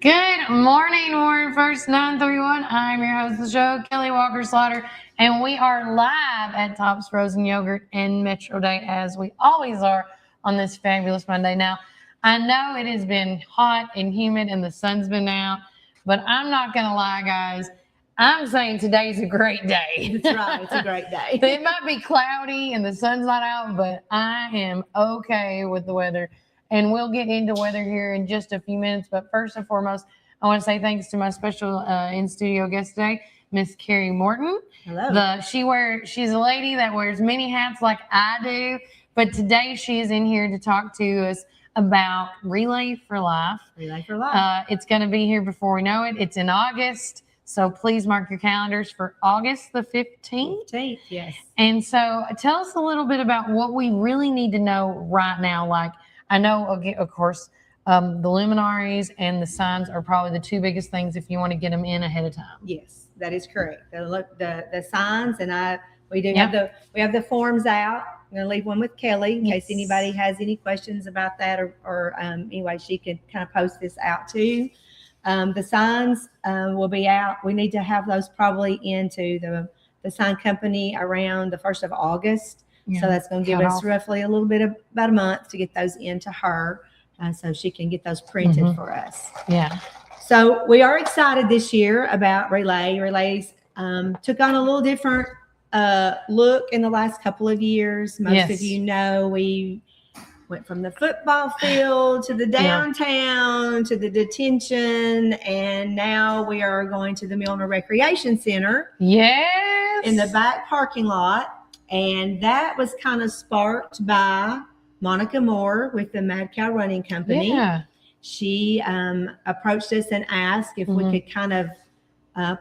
Good morning, Warren First 931. I'm your host of the show, Kelly Walker Slaughter, and we are live at Tops Frozen Yogurt in Metro Day, as we always are on this fabulous Monday. Now, I know it has been hot and humid and the sun's been out, but I'm not going to lie, guys. I'm saying today's a great day. That's right. It's a great day. It might be cloudy and the sun's not out, but I am okay with the weather. And we'll get into weather here in just a few minutes. But first and foremost, I want to say thanks to my special in-studio guest today, Miss Carrie Morton. Hello. She's a lady that wears many hats like I do. But today she is in here to talk to us about Relay for Life. Relay for Life. It's going to be here before we know it. It's in August. So please mark your calendars for August the 15th. 15th, yes. And so tell us a little bit about what we really need to know right now. Like, I know, of course, the luminaries and the signs are probably the two biggest things if you want to get them in ahead of time. Yes, that is correct. The signs, and we have the forms out. I'm going to leave one with Kelly in case anybody has any questions about that, or anyway, she can kind of post this out too. The signs will be out. We need to have those probably into the sign company around the 1st of August. Yeah, so that's going to give us roughly about a month to get those into her, so she can get those printed for us. Yeah. So we are excited this year about Relay. Relays took on a little different look in the last couple of years. Most of you know we went from the football field to the downtown to the detention, and now we are going to the Milner Recreation Center. Yes. In the back parking lot. And that was kind of sparked by Monica Moore with the Mad Cow Running Company. Yeah. She approached us and asked if we could kind of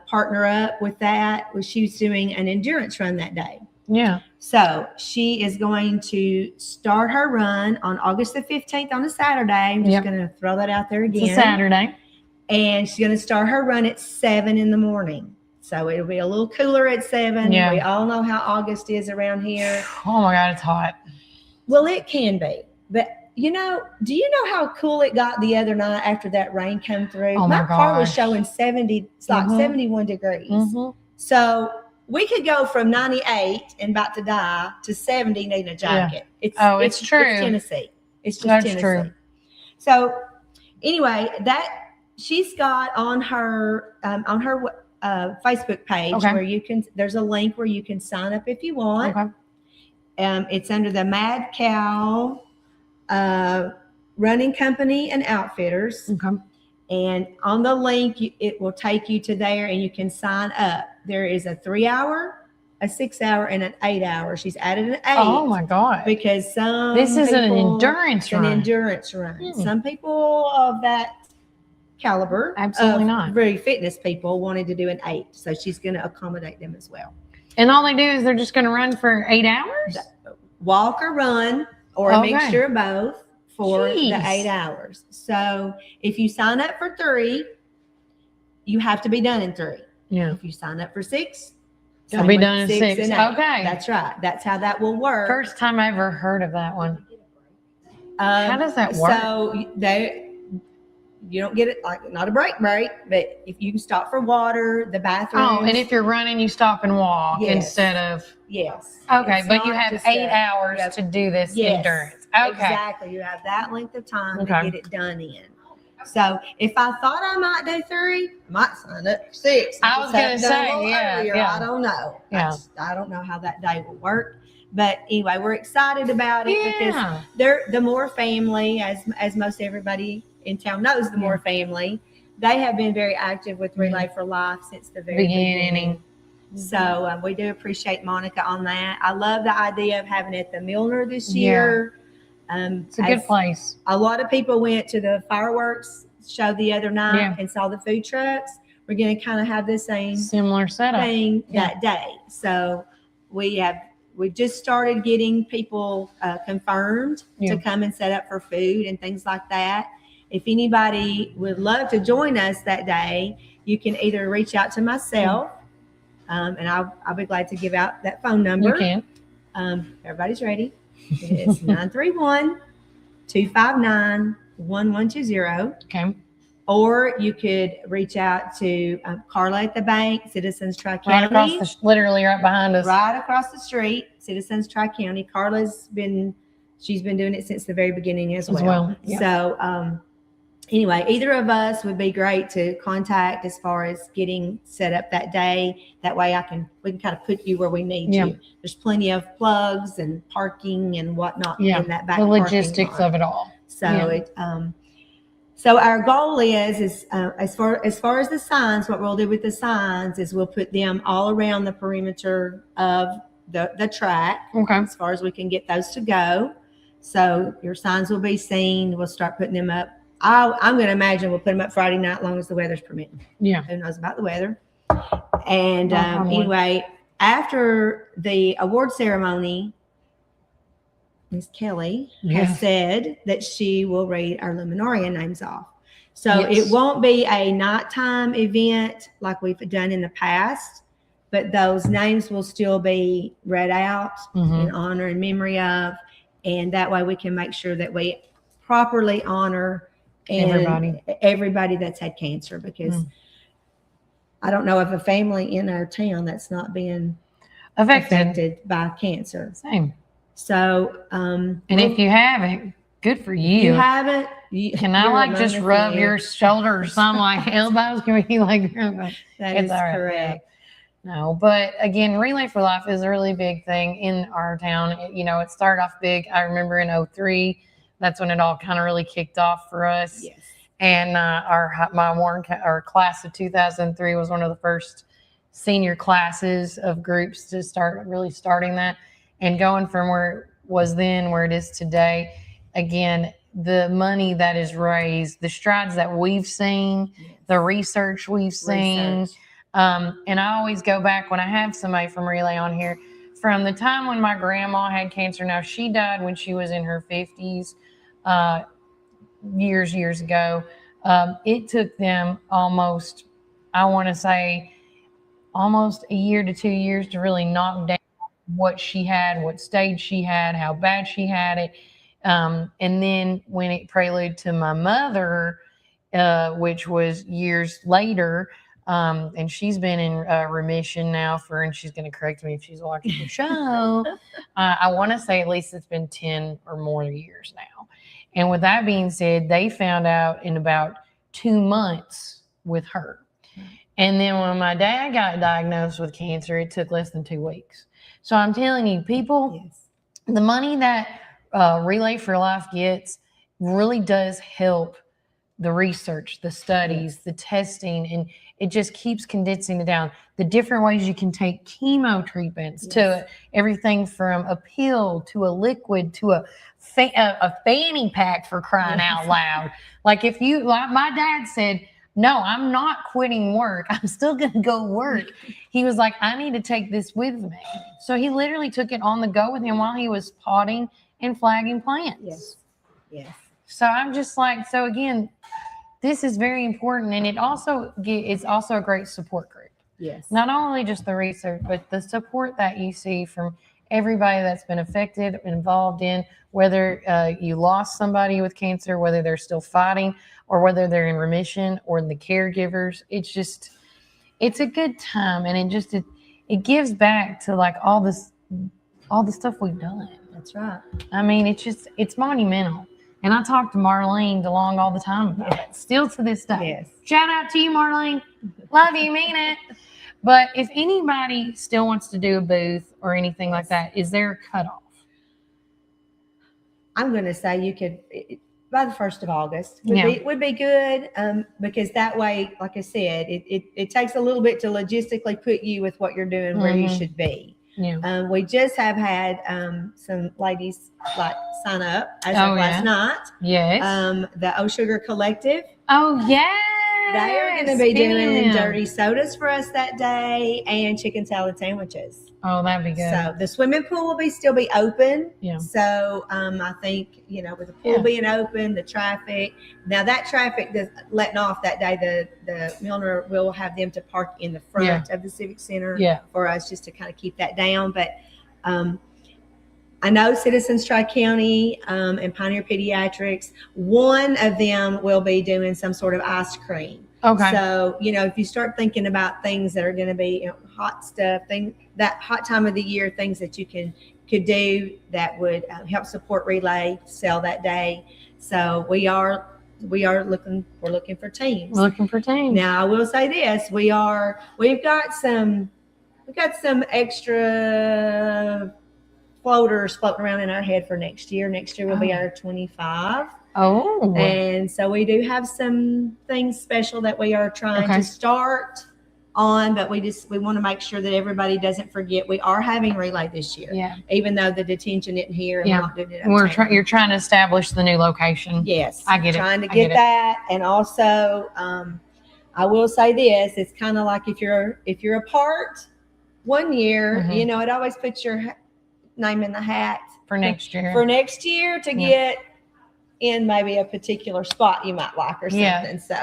partner up with that. She was doing an endurance run that day. Yeah. So she is going to start her run on August the 15th on a Saturday. I'm just going to throw that out there again. It's a Saturday. And she's going to start her run at 7 in the morning. So it'll be a little cooler at 7. Yeah. We all know how August is around here. Oh my God, it's hot. Well, it can be. But do you know how cool it got the other night after that rain came through? Oh my car was showing 70, it's like 71 degrees. So we could go from 98 and about to die to 70 needing a jacket. Yeah. It's true. It's Tennessee. It's just That's Tennessee. True. So anyway, that she's got on her Facebook page where there's a link where you can sign up if you want. Okay. It's under the Mad Cow Running Company and Outfitters. Okay. And on the link, it will take you to there and you can sign up. There is a 3-hour, a 6-hour, and an 8-hour. She's added an 8. Oh my God. Because this is an endurance run. An endurance run. Some people of that caliber, absolutely not, very fitness people, wanted to do an 8, so she's going to accommodate them as well. And all they do is they're just going to run for 8 hours, walk or run, or a mixture of both for the 8 hours. So if you sign up for 3, you have to be done in 3. Yeah. If you sign up for 6, you'll be done in 6. Okay, that's right. That's how that will work. First time I ever heard of that one. How does that work? So you don't get it, like not a break, but if you can stop for water, the bathroom. Oh, and if you're running, you stop and walk instead of. Yes. Okay, but you have 8 hours to do this endurance. Okay. Exactly. You have that length of time to get it done in. So if I thought I might do 3, I might sign up for 6. I was going to say, I don't know. Yeah. I don't know how that day will work. But anyway, we're excited about it because they're the Moore family, as most everybody in town knows, the Moore family. They have been very active with Relay for Life since the very beginning. So we do appreciate Monica on that. I love the idea of having it at the Milner this year. It's a good place. A lot of people went to the fireworks show the other night and saw the food trucks. We're going to kind of have the same similar setup thing that day. So we just started getting people confirmed to come and set up for food and things like that. If anybody would love to join us that day, you can either reach out to myself, and I'll be glad to give out that phone number. You can. Everybody's ready. It's 931-259-1120. Okay. Or you could reach out to Carla at the bank, Citizens Tri-County. Right across literally right behind us. Right across the street, Citizens Tri-County. She's been doing it since the very beginning as well. Yeah. So anyway, either of us would be great to contact as far as getting set up that day. That way we can kind of put you where we need you. There's plenty of plugs and parking and whatnot in that back. The logistics of it all. So So our goal is as far as the signs, what we'll do with the signs is we'll put them all around the perimeter of the track. Okay. As far as we can get those to go. So your signs will be seen. We'll start putting them up. I'm going to imagine we'll put them up Friday night, as long as the weather's permitting. Yeah. Who knows about the weather? And anyway, after the award ceremony, Miss Kelly has said that she will read our luminaria names off. So it won't be a nighttime event like we've done in the past, but those names will still be read out in honor and memory of, and that way we can make sure that we properly honor everybody that's had cancer, because I don't know of a family in our town that's not been affected by cancer. Same. So, and if you haven't, good for you. You haven't. Can I just rub your shoulder or something? Like elbows can be like. That is correct. No, but again, Relay for Life is a really big thing in our town. It started off big. I remember in 2003, that's when it all kind of really kicked off for us. Yes. And our class of 2003 was one of the first senior classes of groups to start starting that. And going from where it was then, where it is today, again, the money that is raised, the strides that we've seen, the research we've seen. And I always go back when I have somebody from Relay on here, from the time when my grandma had cancer. Now, she died when she was in her 50s, years ago. It took them almost a year to 2 years to really knock down what she had, what stage she had, how bad she had it. And then when it preluded to my mother, which was years later, and she's been in remission now and she's going to correct me if she's watching the show. I want to say at least it's been 10 or more years now. And with that being said, they found out in about 2 months with her. And then when my dad got diagnosed with cancer, it took less than 2 weeks. So I'm telling you, people, the money that Relay for Life gets really does help the research, the studies, the testing, and it just keeps condensing it down. The different ways you can take chemo treatments to everything from a pill to a liquid to a fanny pack, for crying out loud. Like my dad said, no, I'm not quitting work. I'm still going to go work. He was like, I need to take this with me. So he literally took it on the go with him while he was potting and flagging plants. Yes. So I'm just like, so again, this is very important. And it's also a great support group. Yes. Not only just the research, but the support that you see from everybody that's been affected, involved in, whether you lost somebody with cancer, whether they're still fighting, or whether they're in remission, or the caregivers. It's a good time, and it gives back to like all the stuff we've done. That's right. I mean, it's monumental. And I talk to Marlene DeLong all the time about it, still to this day. Yes. Shout out to you, Marlene. Love you, mean it. But if anybody still wants to do a booth or anything like that, is there a cutoff? I'm going to say you could, by the 1st of August would be good, because that way, like I said, it takes a little bit to logistically put you with what you're doing where you should be. Yeah. We just have had some ladies sign up as of last night. Yes. The O Sugar Collective. Oh, yeah. They are going to be doing dirty sodas for us that day and chicken salad sandwiches. Oh, that'd be good. So the swimming pool will still be open. Yeah. So I think, with the pool being open, the traffic. Now that traffic that's letting off that day, the Milner will have them to park in the front of the Civic Center for us, just to kind of keep that down. But I know Citizens Tri-County and Pioneer Pediatrics, one of them will be doing some sort of ice cream. Okay. So, if you start thinking about things that are going to be hot stuff, that hot time of the year, things that you could do that would help support Relay sell that day. So we're looking for teams. Looking for teams. Now I will say this: we've got some extra floaters floating around in our head for next year. Next year will be our 25. Oh. And so we do have some things special that we are trying to start on, but we want to make sure that everybody doesn't forget we are having Relay this year. Yeah. Even though the detention isn't here and we're not doing it. You're trying to establish the new location. Yes. I get it. Trying to get that. And also, I will say this, it's kind of like if you're a part one year, it always puts your name in the hat for next year. To get in maybe a particular spot you might like or something. Yeah. So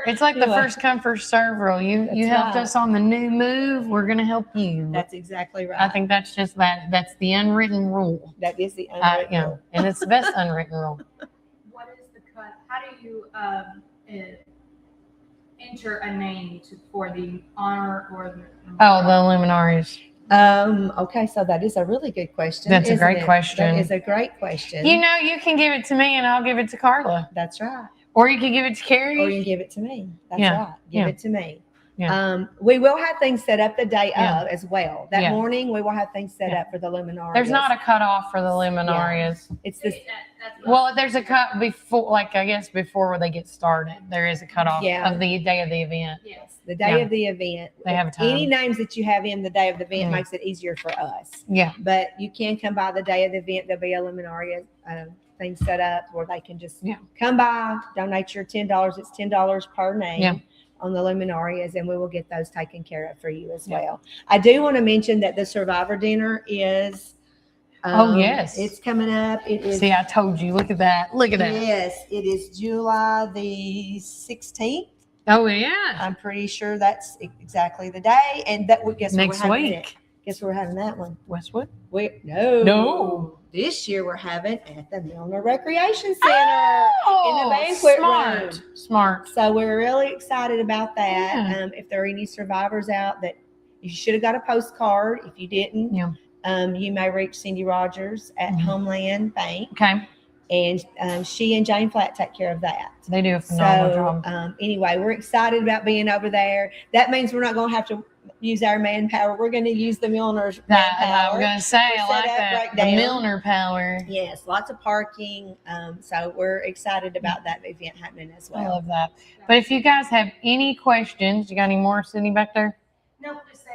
it's like the first come first serve rule. You helped us on the new move, we're going to help you. That's exactly right. I think that's just that's the unwritten rule. That is the unwritten rule. And it's the best unwritten rule. What is the cut? How do you enter a name for the honor or the luminaries? Okay, so that is a really good question. That's a great question. That is a great question. You can give it to me and I'll give it to Carla. That's right. Or you can give it to Carrie. Or you can give it to me. That's right. Give it to me. Yeah. We will have things set up the day of as well. That morning we will have things set up for the luminarias. There's not a cutoff for the luminarias. It's this. There's a cut before, before they get started. There is a cutoff of the day of the event. Yes, the day of the event. They have a time. Any names that you have in the day of the event makes it easier for us. Yeah. But you can come by the day of the event. There'll be a luminaria thing set up where they can just come by, donate your $10. It's $10 per name. Yeah. On the luminarias, and we will get those taken care of for you as well. I do want to mention that the Survivor Dinner is yes, it's coming up. It is. See, I told you. Look at that. Yes, it is July the 16th. Oh yeah, I'm pretty sure that's exactly the day, and that would guess next we're having week. Guess we're having that one. Westwood? No. This year we're having at the Milner Recreation Center in the banquet room. Smart. So we're really excited about that. Yeah. If there are any survivors out that you should have got a postcard, if you didn't, you may reach Cindy Rogers at Homeland Bank. Okay. And she and Jane Flatt take care of that. They do a phenomenal job. Anyway, we're excited about being over there. That means we're not going to have to use our manpower. We're going to use the Milner's manpower. I'm going to say, I like that. The Milner power. Yes, lots of parking. So we're excited about that event happening as well. I love that. But if you guys have any questions, you got any more sitting back there? Nope, just said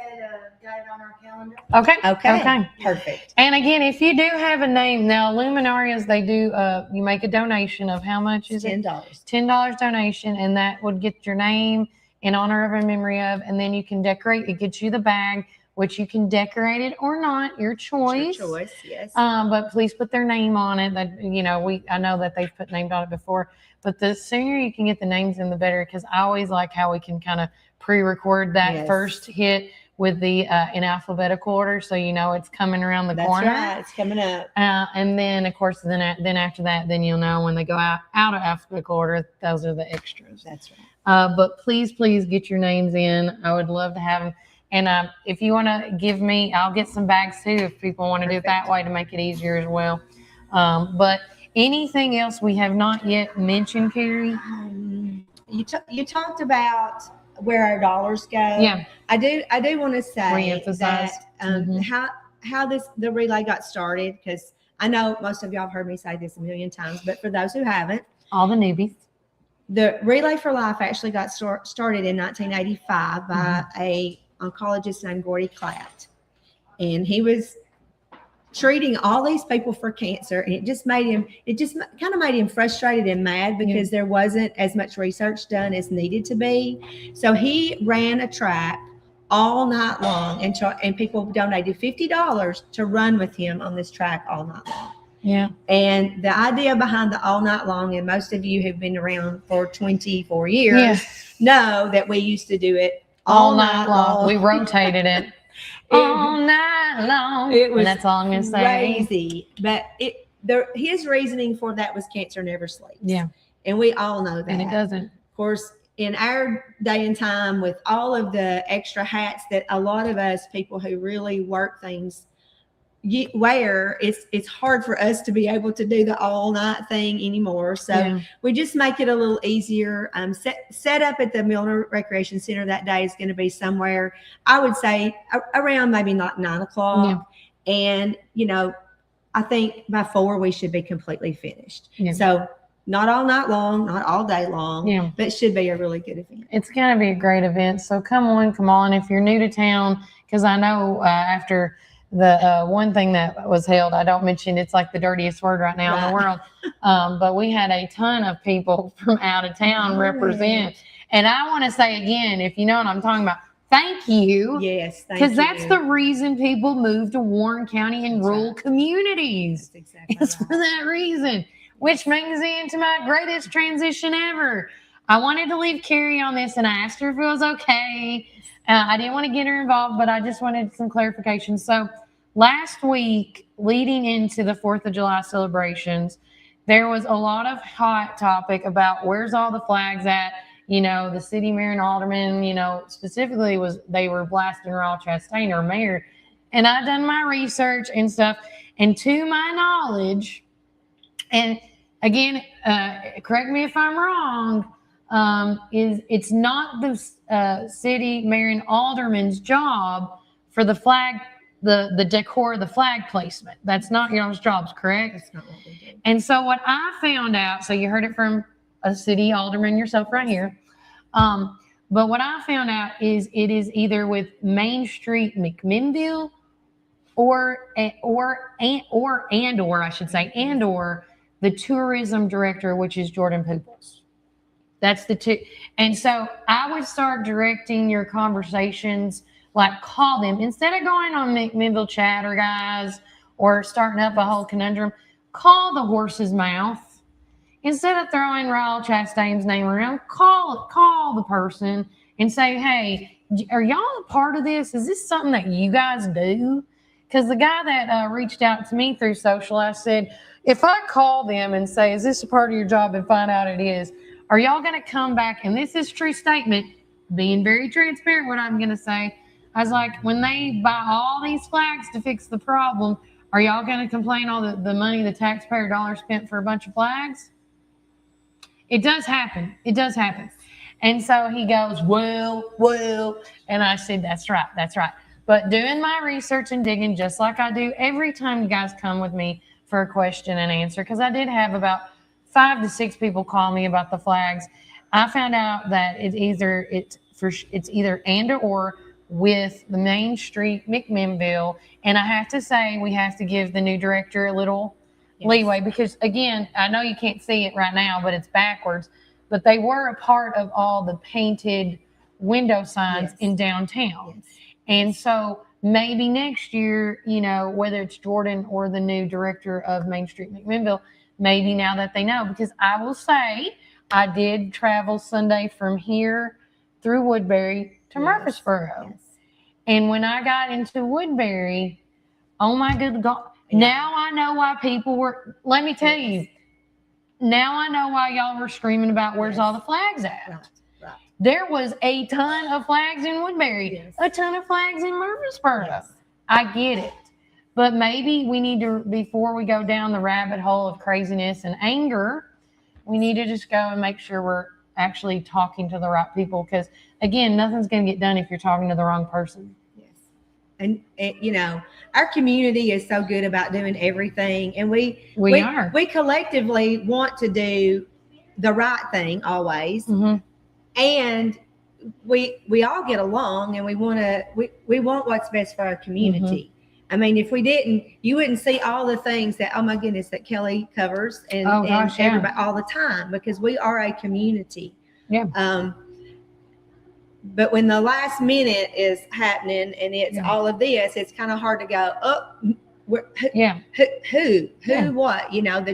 got it on our calendar. Okay. Perfect. And again, if you do have a name, now Luminarias, they do, you make a donation of how much is $10. $10 donation, and that would get your name in honor of and memory of, and then you can decorate. It gets you the bag, which you can decorate it or not, your choice. Your choice, yes. But please put their name on it. That I know that they've put names on it before, but the sooner you can get the names in, the better. Because I always like how we can kind of pre-record that first hit with the in alphabetical order, so it's coming around the corner. That's right, it's coming up. And then of course, then after that, then you'll know when they go out of alphabetical order. Those are the extras. That's right. But please get your names in. I would love to have them. And if you want to give me, I'll get some bags too if people want to do it that way to make it easier as well. But anything else we have not yet mentioned, Carrie? You talked about where our dollars go. Yeah. I do want to say that how the relay got started, because I know most of y'all have heard me say this a million times, but for those who haven't, all the newbies. The Relay for Life actually got started in 1985 by a oncologist named Gordy Klatt. And he was treating all these people for cancer, and it just kind of made him frustrated and mad because there wasn't as much research done as needed to be. So he ran a track all night long, and people donated $50 to run with him on this track all night long. Yeah. And the idea behind the all night long, and most of you have been around for 24 years, know that we used to do it all night long. We rotated it all night night long. It was and that's all I'm going to say. crazy. But his reasoning for that was cancer never sleeps. Yeah. And we all know that. And it doesn't. Of course, in our day and time, with all of the extra hats that a lot of us people who really work things wear, it's hard for us to be able to do the all night thing anymore. So we just make it a little easier. Set up at the Milner Recreation Center that day is going to be somewhere, I would say around maybe not 9 o'clock. Yeah. And, I think by 4 we should be completely finished. Yeah. So not all night long, not all day long, but it should be a really good event. It's going to be a great event. So come on. If you're new to town, because I know after the one thing that was held, I don't mention it's like the dirtiest word right now in the world, but we had a ton of people from out of town represent. And I want to say again, if you know what I'm talking about, thank you. Yes, thank you. Because that's the reason people move to Warren County and rural communities. That's exactly it's for that reason, which brings me into my greatest transition ever. I wanted to leave Carrie on this, and I asked her if it was okay. I didn't want to get her involved, but I just wanted some clarification. So last week, leading into the 4th of July celebrations, there was a lot of hot topic about where's all the flags at. The city mayor and alderman, specifically they were blasting Raul Chastain, our mayor. And I've done my research and stuff. And to my knowledge, and again, correct me if I'm wrong, it's not the city mayor and alderman's job for the flag, the decor, the flag placement. That's not your jobs, correct? That's not what we do. And so what I found out, so you heard it from a city alderman yourself right here. But what I found out is it is either with Main Street McMinnville or the tourism director, which is Jordan Pooples. That's the two. And so I would start directing your conversations, like call them instead of going on McMinnville Chatter, guys, or starting up a whole conundrum. Call the horse's mouth. Instead of throwing Raul Chastain's name around, call the person and say, hey, are y'all a part of this? Is this something that you guys do? Because the guy that reached out to me through social, I said, if I call them and say, is this a part of your job, and find out it is, are y'all going to come back? And this is a true statement, being very transparent what I'm going to say. I was like, when they buy all these flags to fix the problem, are y'all going to complain all the money the taxpayer dollar spent for a bunch of flags? It does happen. It does happen. And so he goes, well, and I said, that's right. But doing my research and digging just like I do every time you guys come with me for a question and answer, because I did have about 5 to 6 people call me about the flags. I found out that it's either and or with the Main Street McMinnville, and I have to say we have to give the new director a little leeway, because again, I know you can't see it right now, but it's backwards, but they were a part of all the painted window signs in downtown. And so maybe next year, whether it's Jordan or the new director of Main Street McMinnville, maybe now that they know, because I will say I did travel Sunday from here through Woodbury to Murfreesboro. And when I got into Woodbury, oh my good God, now I know why people were, let me tell you, now I know why y'all were screaming about where's all the flags at. Right. There was a ton of flags in Woodbury, a ton of flags in Murfreesboro. I get it. But maybe we need to, before we go down the rabbit hole of craziness and anger, we need to just go and make sure we're actually talking to the right people. Because, again, nothing's going to get done if you're talking to the wrong person. And our community is so good about doing everything, and we collectively want to do the right thing always, and we all get along, and we want what's best for our community. I mean, if we didn't, you wouldn't see all the things that, oh my goodness, that Kelly covers and everybody all the time, because we are a community. But when the last minute is happening and it's all of this, it's kind of hard to go, oh, What? The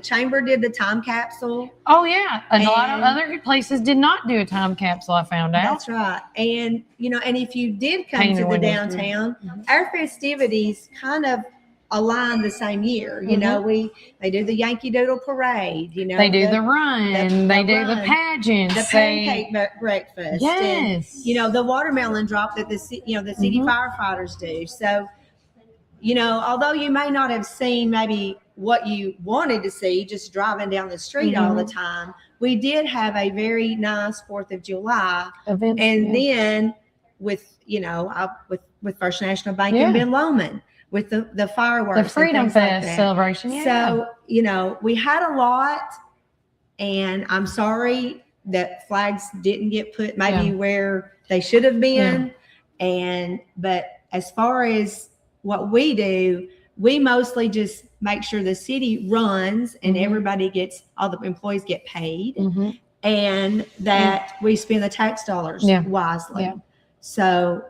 chamber did the time capsule. Oh yeah, and a lot of other places did not do a time capsule. I found out. That's right. And and if you did come to the downtown, our festivities kind of align the same year. They do the Yankee Doodle Parade. They do the run. They do the pageants. The pancake breakfast. Yes. And, the watermelon drop that the city firefighters do. So, although you may not have seen maybe what you wanted to see just driving down the street all the time, we did have a very nice 4th of July event. And then with First National Bank and Ben Lomond with the fireworks, the Freedom Fest celebration. Yeah. So, we had a lot, and I'm sorry that flags didn't get put maybe where they should have been. But as far as what we do, we mostly just make sure the city runs and all the employees get paid, and that we spend the tax dollars wisely. Yeah. So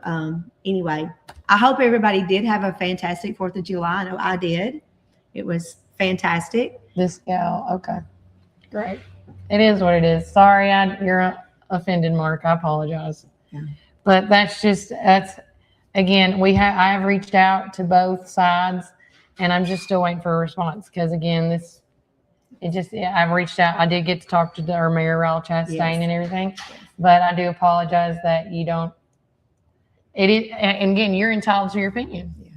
anyway, I hope everybody did have a fantastic 4th of July. I know I did. It was fantastic. Okay. Great. It is what it is. Sorry, you're offended, Mark. I apologize. Yeah. But again, I have reached out to both sides, and I'm just still waiting for a response because, again, I've reached out. I did get to talk to our Mayor, Raul Chastain, and everything, but I do apologize that you don't. It is, and again, you're entitled to your opinion. Yeah.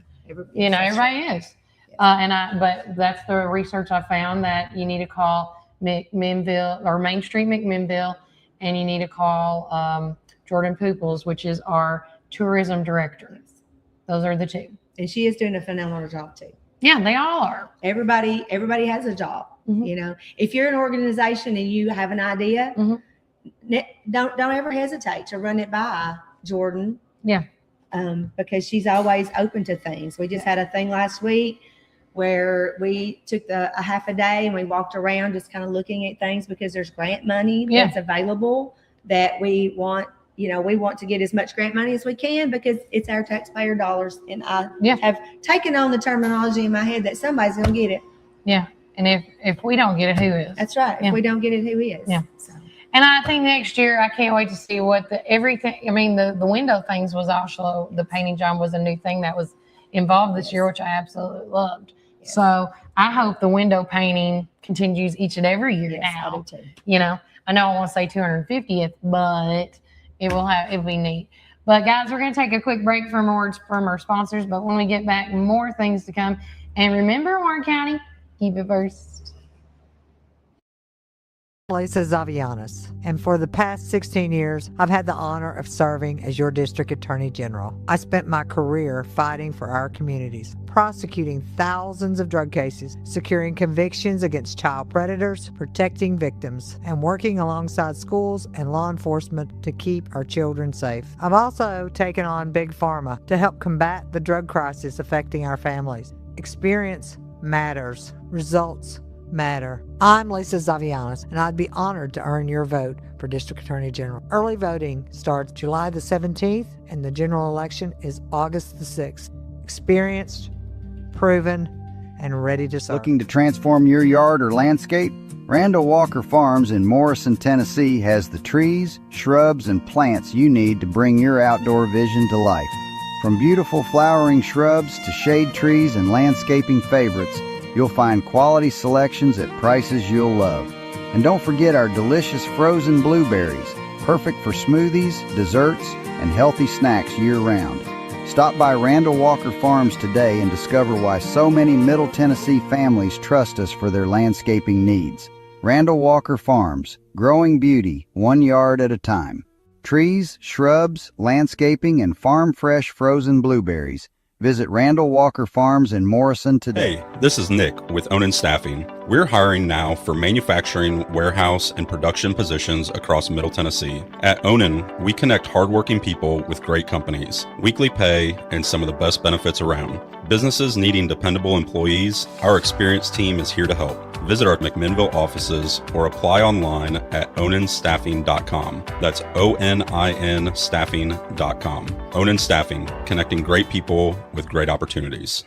Everybody is. Yeah. But that's the research I found, that you need to call McMinnville or Main Street McMinnville, and you need to call Jordan Pooples, which is our tourism director. Those are the two. And she is doing a phenomenal job too. Yeah, they all are. Everybody has a job. If you're an organization and you have an idea, don't ever hesitate to run it by Jordan. Yeah. Because she's always open to things. We just had a thing last week where we took a half a day and we walked around just kind of looking at things, because there's grant money that's available that we want. We want to get as much grant money as we can because it's our taxpayer dollars. And I have taken on the terminology in my head that somebody's going to get it. Yeah. And if we don't get it, who is? That's right. If we don't get it, who is? Yeah. So. And I think next year, I can't wait to see what the window things was also, the painting job was a new thing that was involved this year, which I absolutely loved. Yes. So I hope the window painting continues each and every year now. I do too. I know I want to say 250th, but it'll be neat. But guys, we're going to take a quick break from our sponsors. But when we get back, more things to come. And remember, Warren County, keep it first. Lisa Zavianis, and for the past 16 years, I've had the honor of serving as your District Attorney General. I spent my career fighting for our communities, prosecuting thousands of drug cases, securing convictions against child predators, protecting victims, and working alongside schools and law enforcement to keep our children safe. I've also taken on Big Pharma to help combat the drug crisis affecting our families. Experience matters. Results matter. I'm Lisa Zavianis, and I'd be honored to earn your vote for District Attorney General. Early voting starts July the 17th, and the general election is August the 6th. Experienced, proven, and ready to serve. Looking to transform your yard or landscape? Randall Walker Farms in Morrison, Tennessee has the trees, shrubs, and plants you need to bring your outdoor vision to life. From beautiful flowering shrubs to shade trees and landscaping favorites, you'll find quality selections at prices you'll love. And don't forget our delicious frozen blueberries, perfect for smoothies, desserts, and healthy snacks year-round. Stop by Randall Walker Farms today and discover why so many Middle Tennessee families trust us for their landscaping needs. Randall Walker Farms, growing beauty 1 yard at a time. Trees, shrubs, landscaping, and farm-fresh frozen blueberries. Visit Randall Walker Farms in Morrison today. Hey, this is Nick with Onan Staffing. We're hiring now for manufacturing, warehouse, and production positions across Middle Tennessee. At Onan, we connect hardworking people with great companies, weekly pay, and some of the best benefits around. Businesses needing dependable employees, our experienced team is here to help. Visit our McMinnville offices or apply online at onanstaffing.com. That's ONIN staffing.com. Onan Staffing, connecting great people with great opportunities.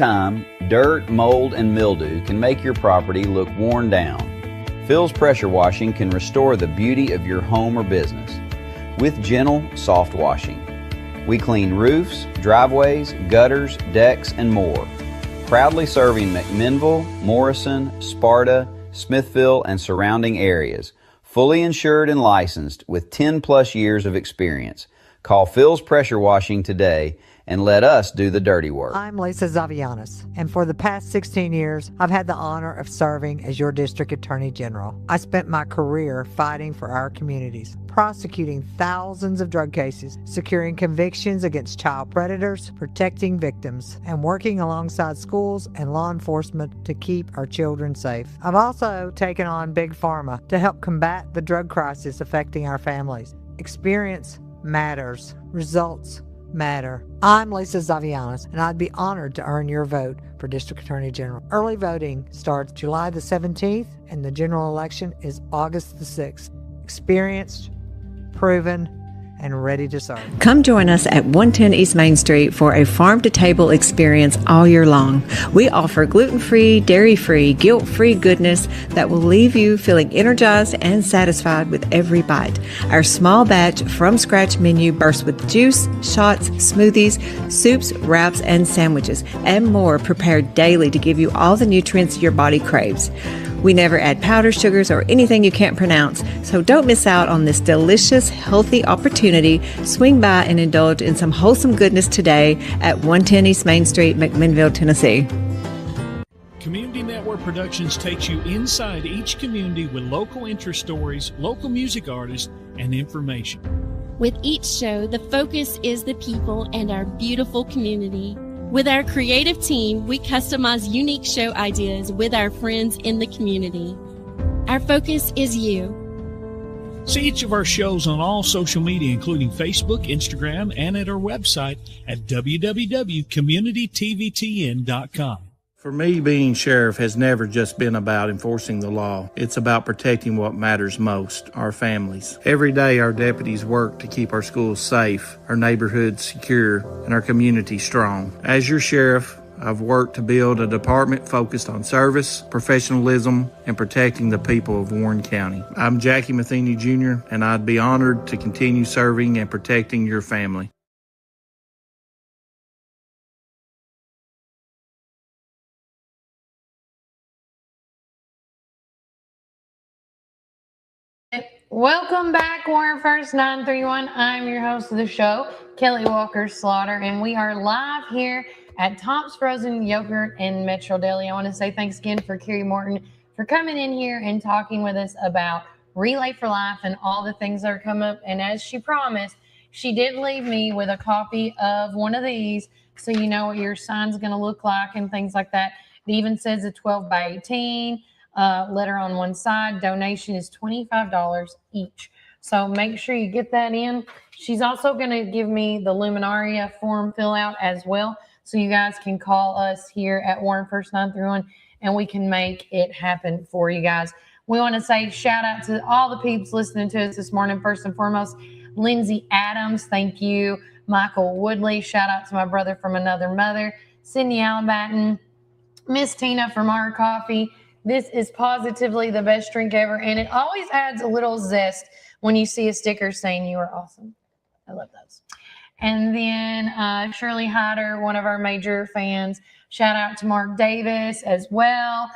time, dirt, mold, and mildew can make your property look worn down. Phil's Pressure Washing can restore the beauty of your home or business with gentle, soft washing. We clean roofs, driveways, gutters, decks, and more. Proudly serving McMinnville, Morrison, Sparta, Smithville, and surrounding areas. Fully insured and licensed with 10 plus years of experience. Call Phil's Pressure Washing today and let us do the dirty work. I'm Lisa Zavianis, and for the past 16 years, I've had the honor of serving as your District Attorney General. I spent my career fighting for our communities, prosecuting thousands of drug cases, securing convictions against child predators, protecting victims, and working alongside schools and law enforcement to keep our children safe. I've also taken on Big Pharma to help combat the drug crisis affecting our families. Experience matters. Results matter. I'm Lisa Zavianis, and I'd be honored to earn your vote for District Attorney General. Early voting starts July the 17th, and the general election is August the 6th. Experienced, proven, and ready to serve. Come join us at 110 East Main Street for a farm-to-table experience all year long. We offer gluten-free, dairy-free, guilt-free goodness that will leave you feeling energized and satisfied with every bite. Our small batch from-scratch menu bursts with juice, shots, smoothies, soups, wraps, and sandwiches, and more prepared daily to give you all the nutrients your body craves. We never add powder, sugars, or anything you can't pronounce, so don't miss out on this delicious, healthy opportunity. Swing by and indulge in some wholesome goodness today at 110 East Main Street, McMinnville, Tennessee. Community Network Productions takes you inside each community with local interest stories, local music artists, and information. With each show, the focus is the people and our beautiful community. With our creative team, we customize unique show ideas with our friends in the community. Our focus is you. See each of our shows on all social media, including Facebook, Instagram, and at our website at www.communitytvtn.com. For me, being sheriff has never just been about enforcing the law. It's about protecting what matters most, our families. Every day, our deputies work to keep our schools safe, our neighborhoods secure, and our community strong. As your sheriff, I've worked to build a department focused on service, professionalism, and protecting the people of Warren County. I'm Jackie Matheny Jr., and I'd be honored to continue serving and protecting your family. Welcome back, Warren First 931. I'm your host of the show, Kelly Walker Slaughter, and we are live here at Tops Frozen Yogurt in Metro Deli. I want to say thanks again for Carrie Morton for coming in here and talking with us about Relay for Life and all the things that are coming up. And as she promised, she did leave me with a copy of one of these so you know what your sign's going to look like and things like that. It even says a 12 by 18. Letter on one side. Donation is $25 each. So make sure you get that in. She's also going to give me the Luminaria form fill out as well. So you guys can call us here at Warren First 931 and we can make it happen for you guys. We want to say shout out to all the peeps listening to us this morning. First and foremost, Lindsay Adams. Thank you. Michael Woodley. Shout out to my brother from another mother. Cindy Allenbatten. Miss Tina from Our Coffee. This is positively the best drink ever, and it always adds a little zest when you see a sticker saying you are awesome. I love those. And then Shirley Hyder, one of our major fans. Shout out to Mark Davis as well.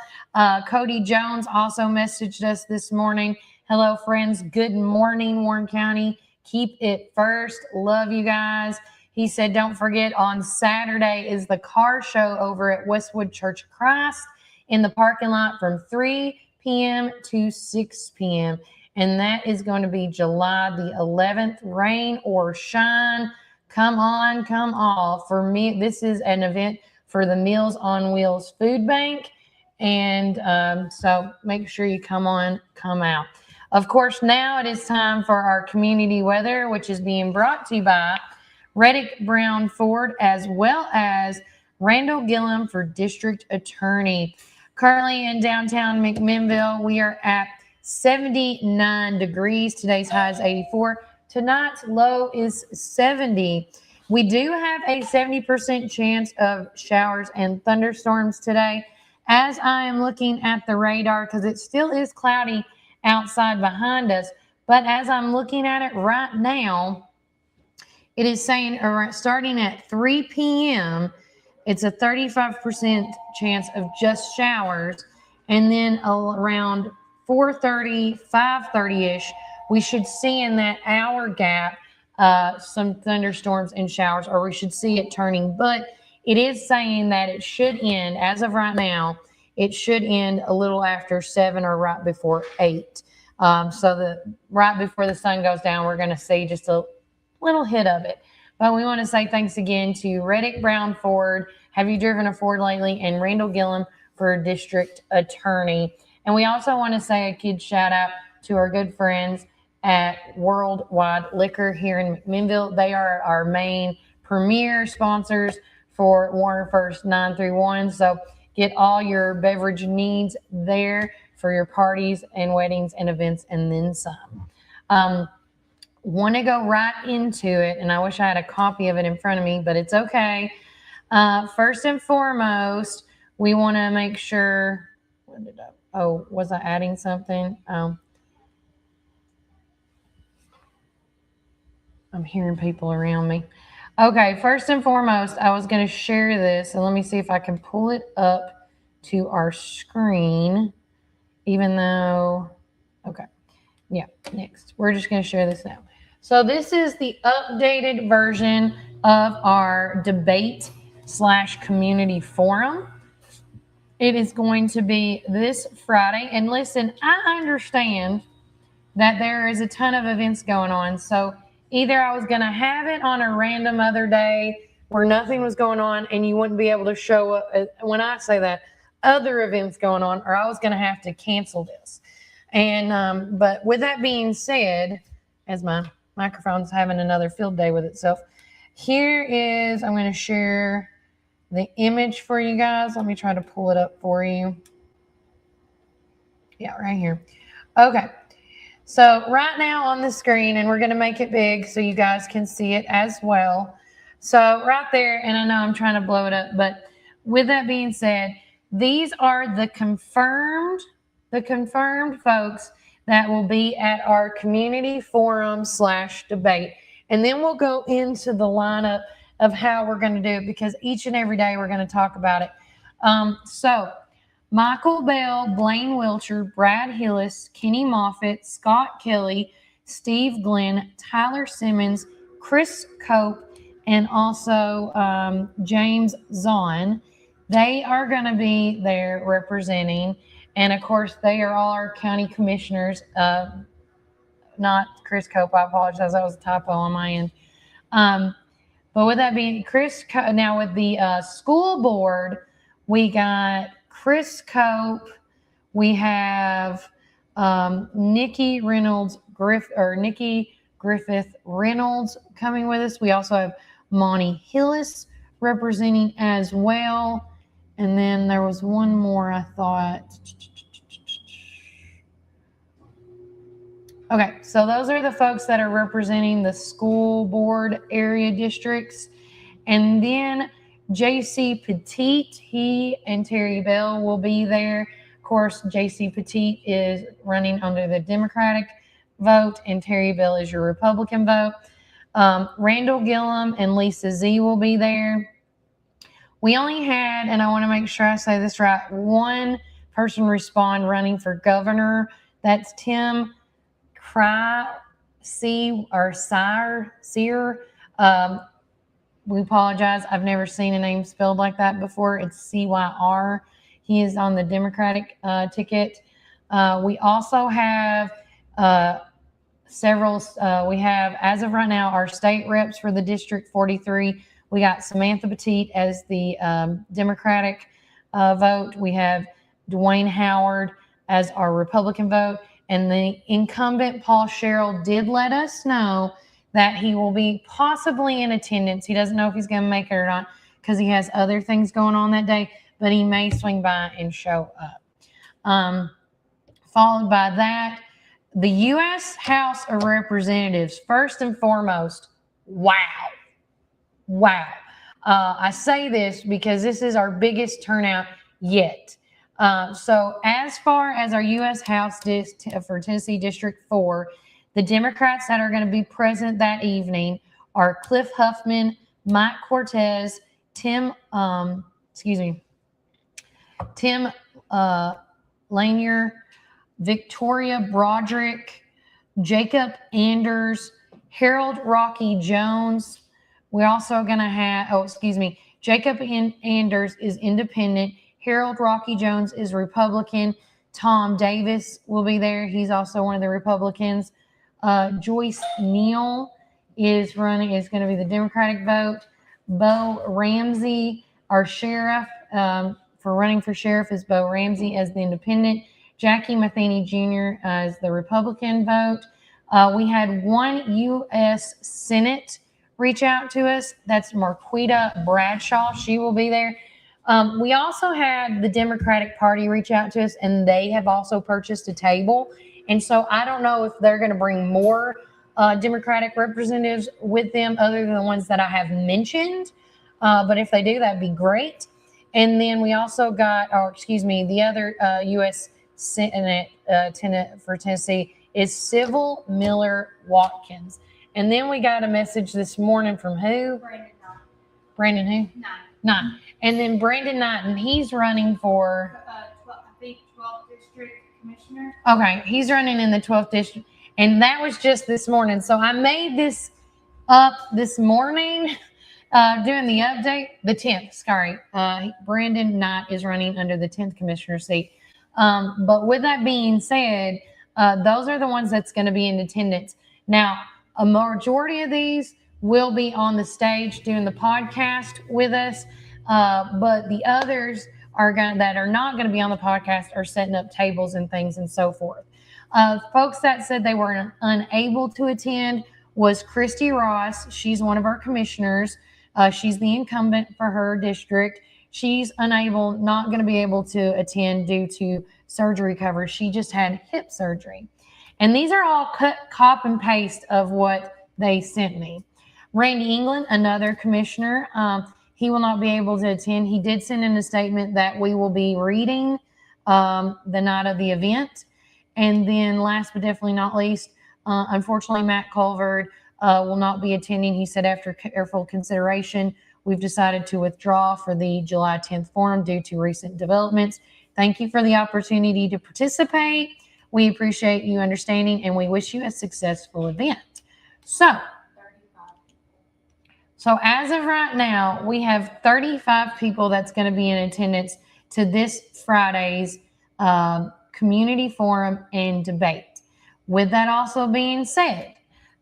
Cody Jones also messaged us this morning. Hello, friends. Good morning, Warren County. Keep it first. Love you guys. He said, don't forget, on Saturday is the car show over at Westwood Church of Christ in the parking lot from 3 p.m. to 6 p.m. And that is going to be July the 11th, rain or shine. Come on, come all. For me, this is an event for the Meals on Wheels Food Bank. And so make sure you come on, come out. Of course, now it is time for our community weather, which is being brought to you by Reddick Brown Ford, as well as Randall Gillum for District Attorney. Currently in downtown McMinnville, we are at 79 degrees. Today's high is 84. Tonight's low is 70. We do have a 70% chance of showers and thunderstorms today. As I am looking at the radar, because it still is cloudy outside behind us, but as I'm looking at it right now, it is saying starting at 3 p.m., it's a 35% chance of just showers. And then around 4:30, 5:30-ish, we should see in that hour gap some thunderstorms and showers, or we should see it turning. But it is saying that it should end, as of right now, it should end a little after 7 or right before 8. So right before the sun goes down, we're going to see just a little hit of it. But we want to say thanks again to Reddick Brown Ford. Have you driven a Ford lately? And Randall Gillum for district attorney. And we also want to say a kid shout out to our good friends at Worldwide Liquor here in McMinnville. They are our main premier sponsors for Warner First 931. So get all your beverage needs there for your parties and weddings and events, and then some. Want to go right into it, and I wish I had a copy of it in front of me, but it's okay. First and foremost, we want to make sure, was I adding something? I'm hearing people around me. Okay, first and foremost, I was going to share this, and let me see if I can pull it up to our screen, even though, okay, yeah, next. We're just going to share this now. So this is the updated version of our debate/community forum. It is going to be this Friday. And listen, I understand that there is a ton of events going on. So either I was going to have it on a random other day where nothing was going on and you wouldn't be able to show up. When I say that, other events going on, or I was going to have to cancel this. And but with that being said, as my microphone's having another field day with itself, here is, I'm going to share the image for you guys. Let me try to pull it up for you. Yeah, right here. Okay. So right now on the screen, and we're going to make it big so you guys can see it as well. So right there, and I know I'm trying to blow it up, but with that being said, these are the confirmed folks that will be at our community forum/debate. And then we'll go into the lineup of how we're going to do it, because each and every day we're going to talk about it. So Michael Bell, Blaine Wilcher, Brad Hillis, Kenny Moffitt, Scott Kelly, Steve Glenn, Tyler Simmons, Chris Cope, and also James Zahn. They are going to be there representing. And, of course, they are all our county commissioners, not Chris Cope. I apologize. That was a typo on my end. But with that being now with the school board, we got Chris Cope. We have Nikki Griffith Reynolds coming with us. We also have Monty Hillis representing as well. And then there was one more, I thought. Okay, so those are the folks that are representing the school board area districts. And then J.C. Petit, he and Terry Bell will be there. Of course, J.C. Petit is running under the Democratic vote, and Terry Bell is your Republican vote. Randall Gillum and Lisa Z will be there. We only had, and I want to make sure I say this right, one person respond running for governor. That's Tim Sear. We apologize. I've never seen a name spelled like that before. It's CYR. He is on the Democratic ticket. We also have several. We have, as of right now, our state reps for the District 43. We got Samantha Petit as the Democratic vote. We have Dwayne Howard as our Republican vote. And the incumbent, Paul Sherrill, did let us know that he will be possibly in attendance. He doesn't know if he's going to make it or not because he has other things going on that day, but he may swing by and show up. Followed by that, the U.S. House of Representatives, first and foremost, wow. wow. I say this because this is our biggest turnout yet. So as far as our U.S. House for Tennessee District 4, the Democrats that are going to be present that evening are Cliff Huffman, Mike Cortez, Tim Lanier, Victoria Broderick, Jacob Anders, Harold Rocky Jones. We're also going to have, Jacob Anders is independent. Harold Rocky Jones is Republican. Tom Davis will be there. He's also one of the Republicans. Joyce Neal is going to be the Democratic vote. Bo Ramsey, our sheriff, for running for sheriff is Bo Ramsey as the independent. Jackie Matheny Jr. Is the Republican vote. We had one U.S. Senate reach out to us. That's Marquita Bradshaw. She will be there. We also had the Democratic Party reach out to us, and they have also purchased a table. And so I don't know if they're going to bring more Democratic representatives with them other than the ones that I have mentioned. But if they do, that'd be great. And then we also got, the other U.S. Senate for Tennessee is Civil Miller Watkins. And then we got a message this morning from who? Brandon who? Knight. And then Brandon Knight, and he's running for... I think 12th District Commissioner. Okay, he's running in the 12th District. And that was just this morning. So I made this up this morning doing the update. The 10th, sorry. Brandon Knight is running under the 10th Commissioner seat. But with that being said, those are the ones that's going to be in attendance. Now, a majority of these will be on the stage doing the podcast with us, but the others that are not going to be on the podcast are setting up tables and things and so forth. Folks that said they were unable to attend was Christy Ross. She's one of our commissioners. She's the incumbent for her district. She's not going to be able to attend due to surgery cover. She just had hip surgery. And these are all cop and paste of what they sent me. Randy England, another commissioner, he will not be able to attend. He did send in a statement that we will be reading the night of the event. And then last but definitely not least, unfortunately, Matt Culvert will not be attending. He said after careful consideration, we've decided to withdraw for the July 10th forum due to recent developments. Thank you for the opportunity to participate. We appreciate you understanding, and we wish you a successful event. So as of right now, we have 35 people that's going to be in attendance to this Friday's community forum and debate. With that also being said,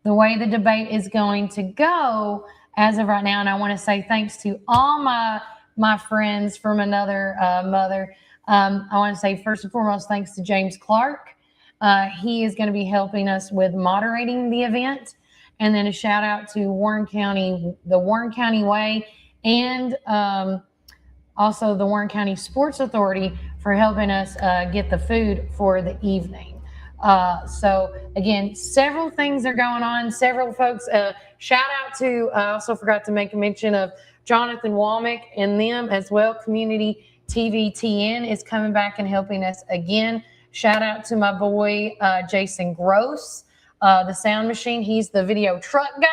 the way the debate is going to go as of right now, and I want to say thanks to all my friends from another mother. I want to say first and foremost, thanks to James Clark. He is going to be helping us with moderating the event. And then a shout out to Warren County, the Warren County Way, and also the Warren County Sports Authority for helping us get the food for the evening. So again, several things are going on. Several folks, shout out to, I also forgot to make a mention of Jonathan Womack and them as well. Community TV TN is coming back and helping us again. Shout out to my boy, Jason Gross. The sound machine, he's the video truck guy.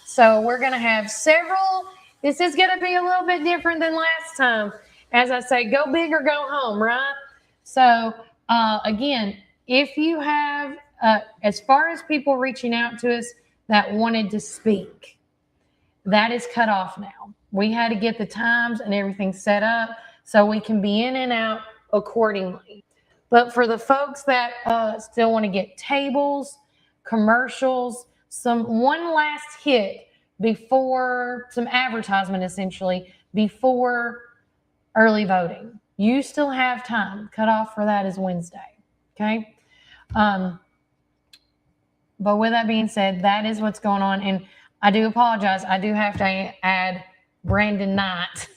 So we're going to have several. This is going to be a little bit different than last time. As I say, go big or go home, right? So again, if you have, as far as people reaching out to us that wanted to speak, that is cut off now. We had to get the times and everything set up so we can be in and out accordingly. But for the folks that still want to get tables, commercials, one last hit before some advertisement, essentially, before early voting. You still have time. Cutoff for that is Wednesday. Okay. But with that being said, that is what's going on. And I do apologize. I do have to add Brandon Knight.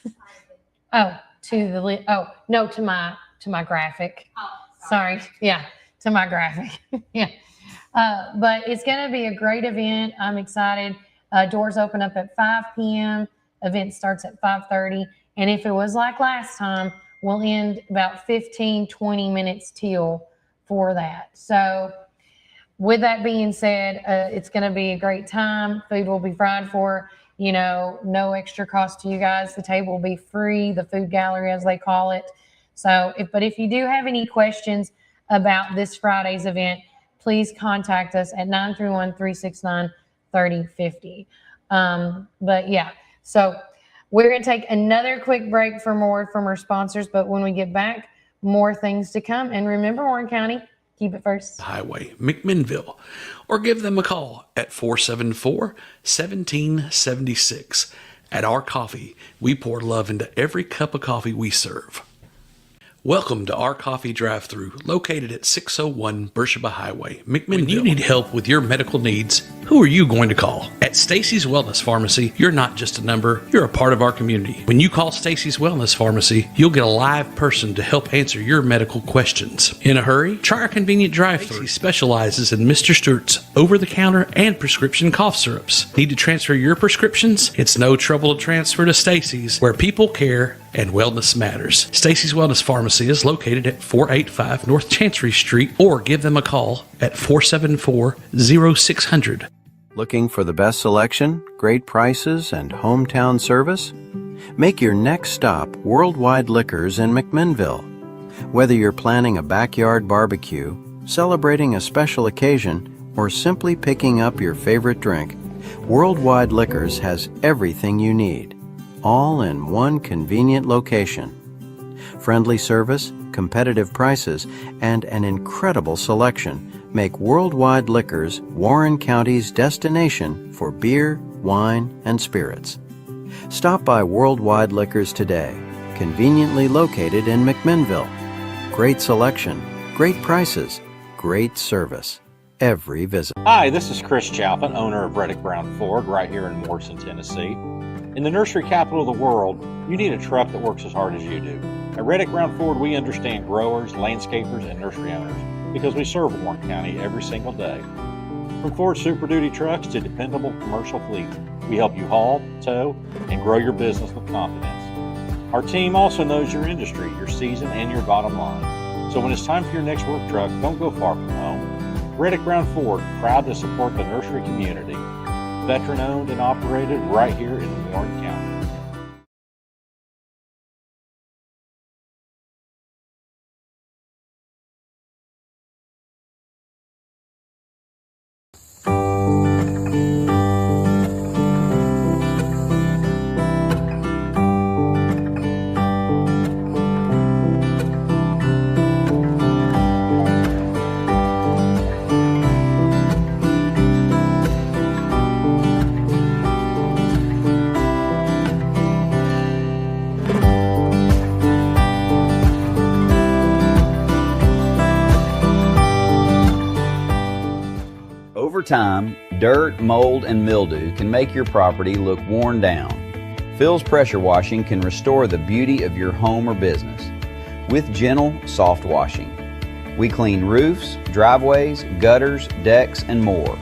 To my graphic. Sorry. Yeah. To my graphic. Yeah. But it's going to be a great event. I'm excited. Doors open up at 5 p.m. Event starts at 5:30. And if it was like last time, we'll end about 15, 20 minutes till for that. So with that being said, it's going to be a great time. Food will be fried for, no extra cost to you guys. The table will be free, the food gallery as they call it. So, if you do have any questions about this Friday's event, please contact us at 931-369-3050. But yeah, so we're going to take another quick break for more from our sponsors. But when we get back, more things to come. And remember, Warren County, keep it first. Highway, McMinnville, or give them a call at 474-1776. At Our Coffee, we pour love into every cup of coffee we serve. Welcome to Our Coffee Drive-Thru, located at 601 Beersheba Highway, McMinnville. When you need help with your medical needs, who are you going to call? At Stacy's Wellness Pharmacy, you're not just a number, you're a part of our community. When you call Stacy's Wellness Pharmacy, you'll get a live person to help answer your medical questions. In a hurry? Try our convenient drive-thru. Stacy specializes in Mr. Stewart's over-the-counter and prescription cough syrups. Need to transfer your prescriptions? It's no trouble to transfer to Stacy's, where people care and wellness matters. Stacy's Wellness Pharmacy is located at 485 North Chancery Street, or give them a call at 474-0600. Looking for the best selection, great prices, and hometown service? Make your next stop Worldwide Liquors in McMinnville. Whether you're planning a backyard barbecue, celebrating a special occasion, or simply picking up your favorite drink, Worldwide Liquors has everything you need, all in one convenient location. Friendly service, competitive prices, and an incredible selection make Worldwide Liquors Warren County's destination for beer, wine, and spirits. Stop by Worldwide Liquors today, conveniently located in McMinnville. Great selection, great prices, great service. Every visit. Hi, this is Chris Chalpin, owner of Reddick Brown Ford right here in Morrison, Tennessee. In the nursery capital of the world, you need a truck that works as hard as you do. At Reddick Brown Ford, we understand growers, landscapers, and nursery owners because we serve Warren County every single day. From Ford Super Duty trucks to dependable commercial fleet, we help you haul, tow, and grow your business with confidence. Our team also knows your industry, your season, and your bottom line. So when it's time for your next work truck, don't go far from home. Reddick Brown Ford, proud to support the nursery community. Veteran owned and operated right here in Warren County. Over time, dirt, mold, and mildew can make your property look worn down. Phil's Pressure Washing can restore the beauty of your home or business with gentle, soft washing. We clean roofs, driveways, gutters, decks, and more.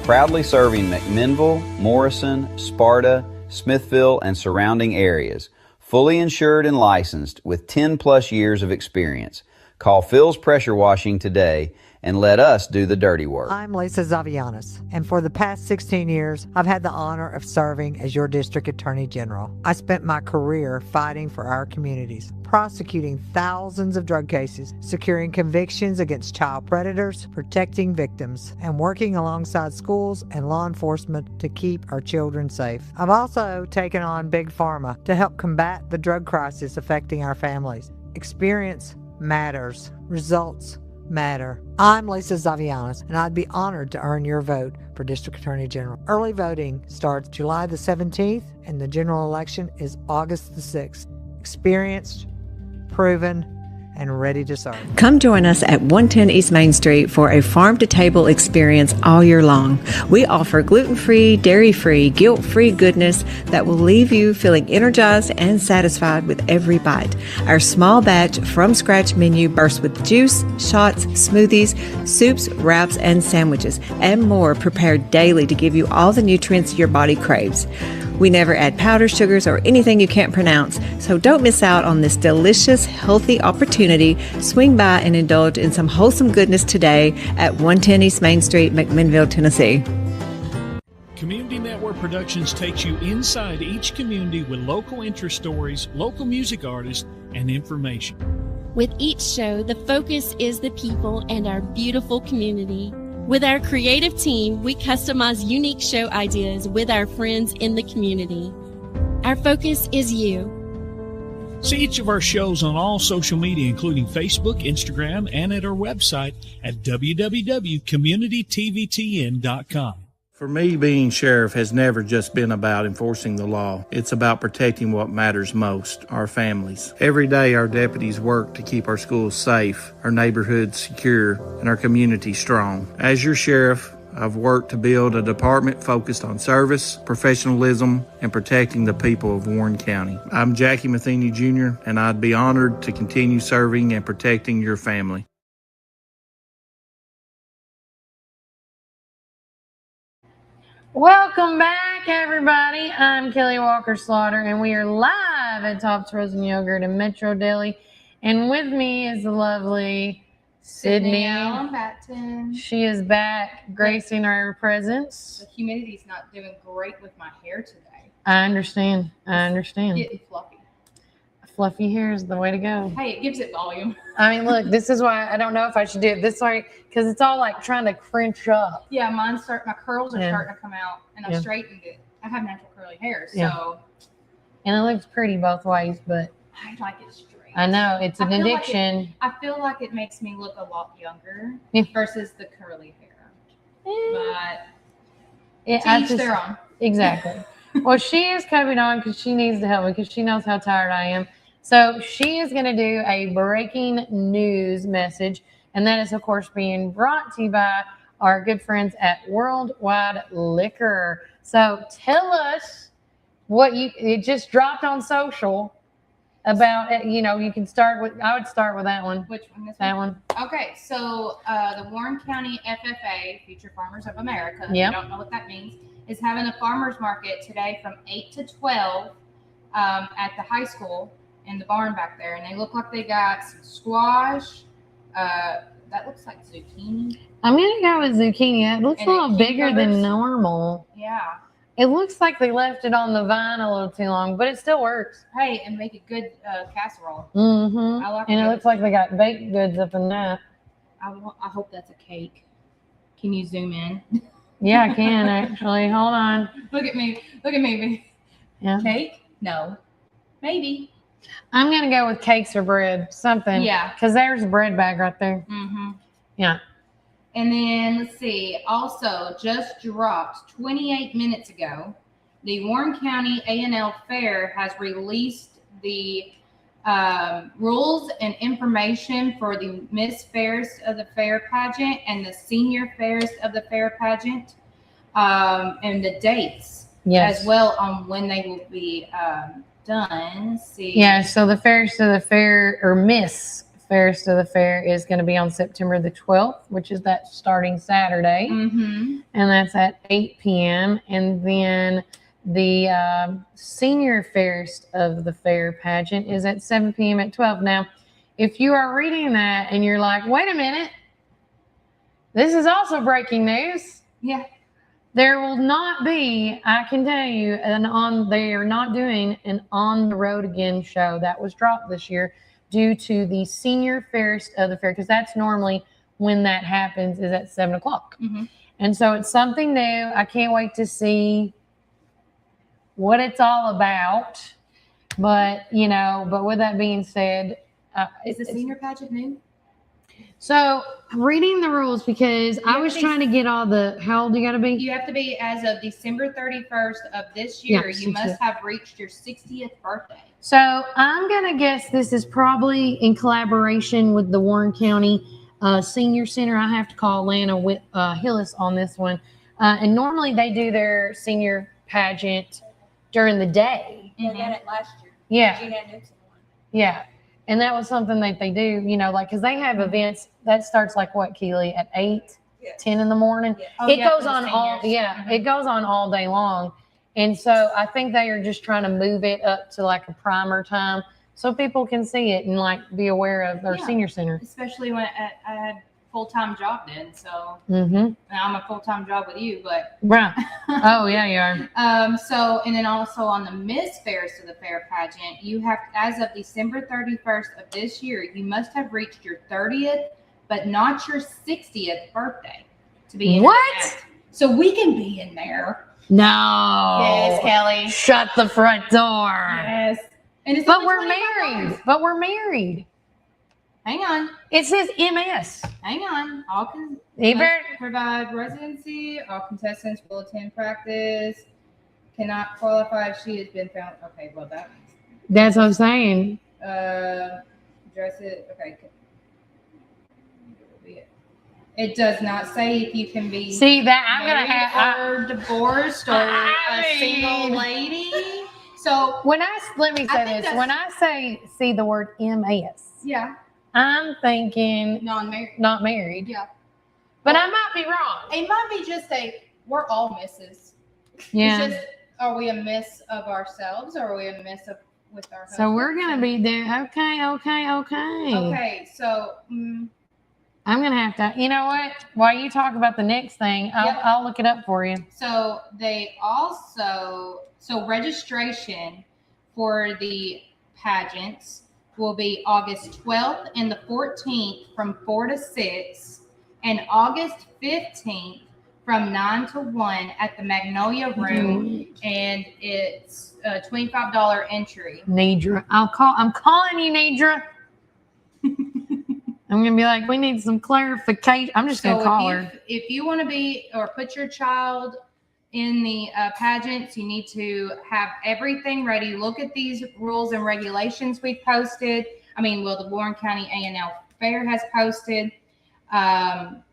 Proudly serving McMinnville, Morrison, Sparta, Smithville, and surrounding areas. Fully insured and licensed with 10+ years of experience. Call Phil's Pressure Washing today and let us do the dirty work. I'm Lisa Zavianis, and for the past 16 years, I've had the honor of serving as your District Attorney General. I spent my career fighting for our communities, prosecuting thousands of drug cases, securing convictions against child predators, protecting victims, and working alongside schools and law enforcement to keep our children safe. I've also taken on Big Pharma to help combat the drug crisis affecting our families. Experience matters. Results matter. I'm Lisa Zavianis, and I'd be honored to earn your vote for District Attorney General. Early voting starts July the 17th, and the general election is August the 6th. Experienced, proven, and ready to serve. Come join us at 110 East Main Street for a farm-to-table experience all year long. We offer gluten-free, dairy-free, guilt-free goodness that will leave you feeling energized and satisfied with every bite. Our small batch from-scratch menu bursts with juice, shots, smoothies, soups, wraps, and sandwiches, and more prepared daily to give you all the nutrients your body craves. We never add powder sugars or anything you can't pronounce, so don't miss out on this delicious, healthy opportunity. Swing by and indulge in some wholesome goodness today at 110 East Main Street, McMinnville, Tennessee. Community Network Productions takes you inside each community with local interest stories, local music artists, and information. With each show, the focus is the people and our beautiful community. With our creative team, we customize unique show ideas with our friends in the community. Our focus is you. See each of our shows on all social media, including Facebook, Instagram, and at our website at www.communitytvtn.com. For me, being sheriff has never just been about enforcing the law. It's about protecting what matters most, our families. Every day, our deputies work to keep our schools safe, our neighborhoods secure, and our community strong. As your sheriff, I've worked to build a department focused on service, professionalism, and protecting the people of Warren County. I'm Jackie Matheny Jr., and I'd be honored to continue serving and protecting your family. Welcome back, everybody. I'm Kelly Walker Slaughter, and we are live at Tops Frozen Yogurt in Metro Deli. And with me is the lovely Sydney Allen Batten. She is back, gracing our presence. The humidity's not doing great with my hair today. I understand. Getting fluffy. Fluffy hair is the way to go. Hey, it gives it volume. I mean, look, this is why I don't know if I should do it this way, because it's all like trying to crunch up. Yeah, my curls are starting to come out, and I straightened it. I have natural curly hair, so. And it looks pretty both ways, but I like it straight. I know, it's an addiction. I feel like it makes me look a lot younger versus the curly hair. But to each their own. Exactly. Well, she is coming on because she needs to help me because she knows how tired I am. So she is going to do a breaking news message, and that is, of course, being brought to you by our good friends at Worldwide Liquor. So tell us what it just dropped on social about it. You know, you can start with, I would start with that one. Which one? That one. Okay, so the Warren County FFA, Future Farmers of America, if you don't know what that means, is having a farmer's market today from 8 to 12 at the high school in the barn back there. And they look like they got some squash. That looks like zucchini. I'm going to go with zucchini. It looks a little bigger than normal. Yeah. It looks like they left it on the vine a little too long, but it still works. Hey, and make a good casserole. Mm-hmm. I like and it looks like they got baked goods up in that. I hope that's a cake. Can you zoom in? Yeah, I can actually. Hold on. Look at me. Look at me. Yeah. Cake? No. Maybe. I'm going to go with cakes or bread. Something. Yeah. Because there's a bread bag right there. Mm-hmm. Yeah. And then, let's see, also just dropped 28 minutes ago, the Warren County A&L Fair has released the rules and information for the Miss Fairest of the Fair pageant and the Senior Fairest of the Fair pageant, and the dates as well on when they will be done. Let's see. Yeah, so the Fairest of the Fair, or Miss Fairest of the Fair, is going to be on September the 12th, which is that starting Saturday. Mm-hmm. And that's at 8 p.m. And then the Senior Fairest of the Fair pageant is at 7 p.m. at 12. Now, if you are reading that and you're like, wait a minute, this is also breaking news. Yeah. There will not be, I can tell you, they are not doing an On the Road Again show. That was dropped this year due to the Senior Fairest of the Fair, because that's normally when that happens, is at 7 o'clock. Mm-hmm. And so it's something new. I can't wait to see what it's all about. But, but with that being said, is the senior pageant new? So reading the rules, because I was trying to get all the, how old you got to be? You have to be as of December 31st of this year. Yeah, you must have reached your 60th birthday. So I'm going to guess this is probably in collaboration with the Warren County Senior Center. I have to call Lana Hillis on this one. And normally they do their senior pageant during the day. They did it last year. Yeah. Gina Newton won. Yeah. And that was something that they do, you know, like, because they have events that starts like what, Keely, at 8, 10 in the morning. It goes on all, it goes on all day long. And so I think they are just trying to move it up to like a primer time so people can see it and like be aware of their senior center. Especially when I had a full-time job then. So Mm-hmm. now I'm a full-time job with you, but. Right. Oh, yeah, you are. So, and then also on the Miss Fairs to the Fair pageant, you have, as of December 31st of this year, you must have reached your 30th, but not your 60th birthday to be in What? that. So we can be in there. No. Yes, Kelly. Shut the front door. Yes. And it's But only we're $25. married. But we're married. Hang on. It says MS. Hang on. All can provide residency. All contestants will attend practice. Cannot qualify if she has been found. Okay, well that means. That's what I'm saying. Dress it. Okay. It does not say if you can be. See that I'm gonna have or divorced or a single lady. So when let me say this. When I see the word MS, yeah, I'm thinking non-married. Not married. Yeah. But I might be wrong. It might be just we're all misses. Yeah. It's just, are we a miss of ourselves or are we a miss with our husband? So we're gonna be there. Okay. Okay. So I'm gonna have to. You know what? While you talk about the next thing, I'll look it up for you. So they also registration for the pageants will be August 12th and the 14th from 4 to 6, and August 15th from 9 to 1 at the Magnolia Room, and it's a $25 entry. Nidra, I'm calling you, Nidra. I'm gonna be like, we need some clarification. I'm just gonna call her. If you want to be or put your child in the pageants, you need to have everything ready. Look at these rules and regulations we've posted. The Warren County A&L Fair has posted, and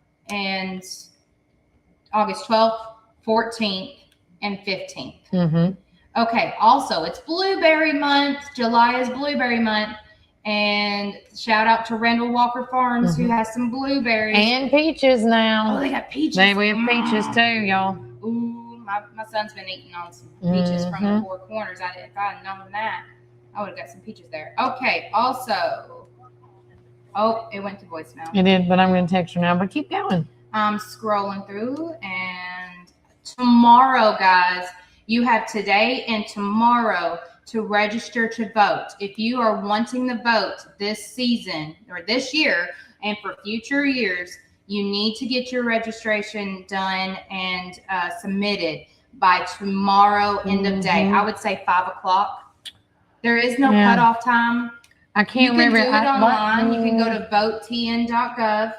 August 12th, 14th, and 15th. Mm-hmm. Okay. Also, it's Blueberry Month. July is Blueberry Month. And shout out to Randall Walker Farms, who has some blueberries. And peaches now. Oh, they got peaches. We have peaches too, y'all. Ooh, my son's been eating on some peaches from the Four Corners. If I had known that, I would have got some peaches there. Okay, also. Oh, it went to voicemail. It did, but I'm going to text her now. But keep going. I'm scrolling through, and tomorrow, guys, you have today and tomorrow to register to vote. If you are wanting to vote this season or this year and for future years, you need to get your registration done and submitted by tomorrow, end of day. I would say 5 o'clock. There is no cutoff time. I can't remember. You can do it online. You can go to votetn.gov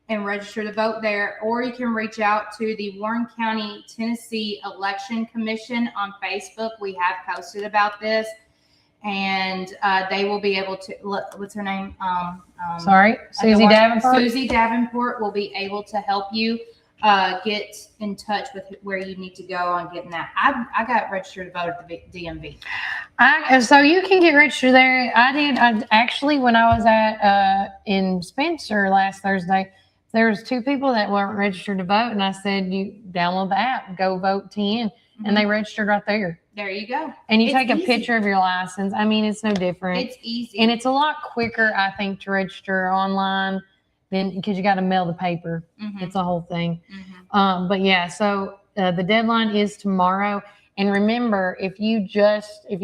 and register to vote there, or you can reach out to the Warren County, Tennessee Election Commission on Facebook. We have posted about this, and they will be able to. What's her name? Susie Davenport. Susie Davenport will be able to help you get in touch with where you need to go on getting that. I got registered to vote at the DMV. So you can get registered there. I did. Actually, when I was at in Spencer last Thursday, there was 2 people that weren't registered to vote, and I said, you download the app, go vote 10, and they registered right there. There you go. And you take a picture of your license. It's no different. It's easy. And it's a lot quicker, I think, to register online than because you got to mail the paper. It's a whole thing. But yeah, so the deadline is tomorrow. And remember, if you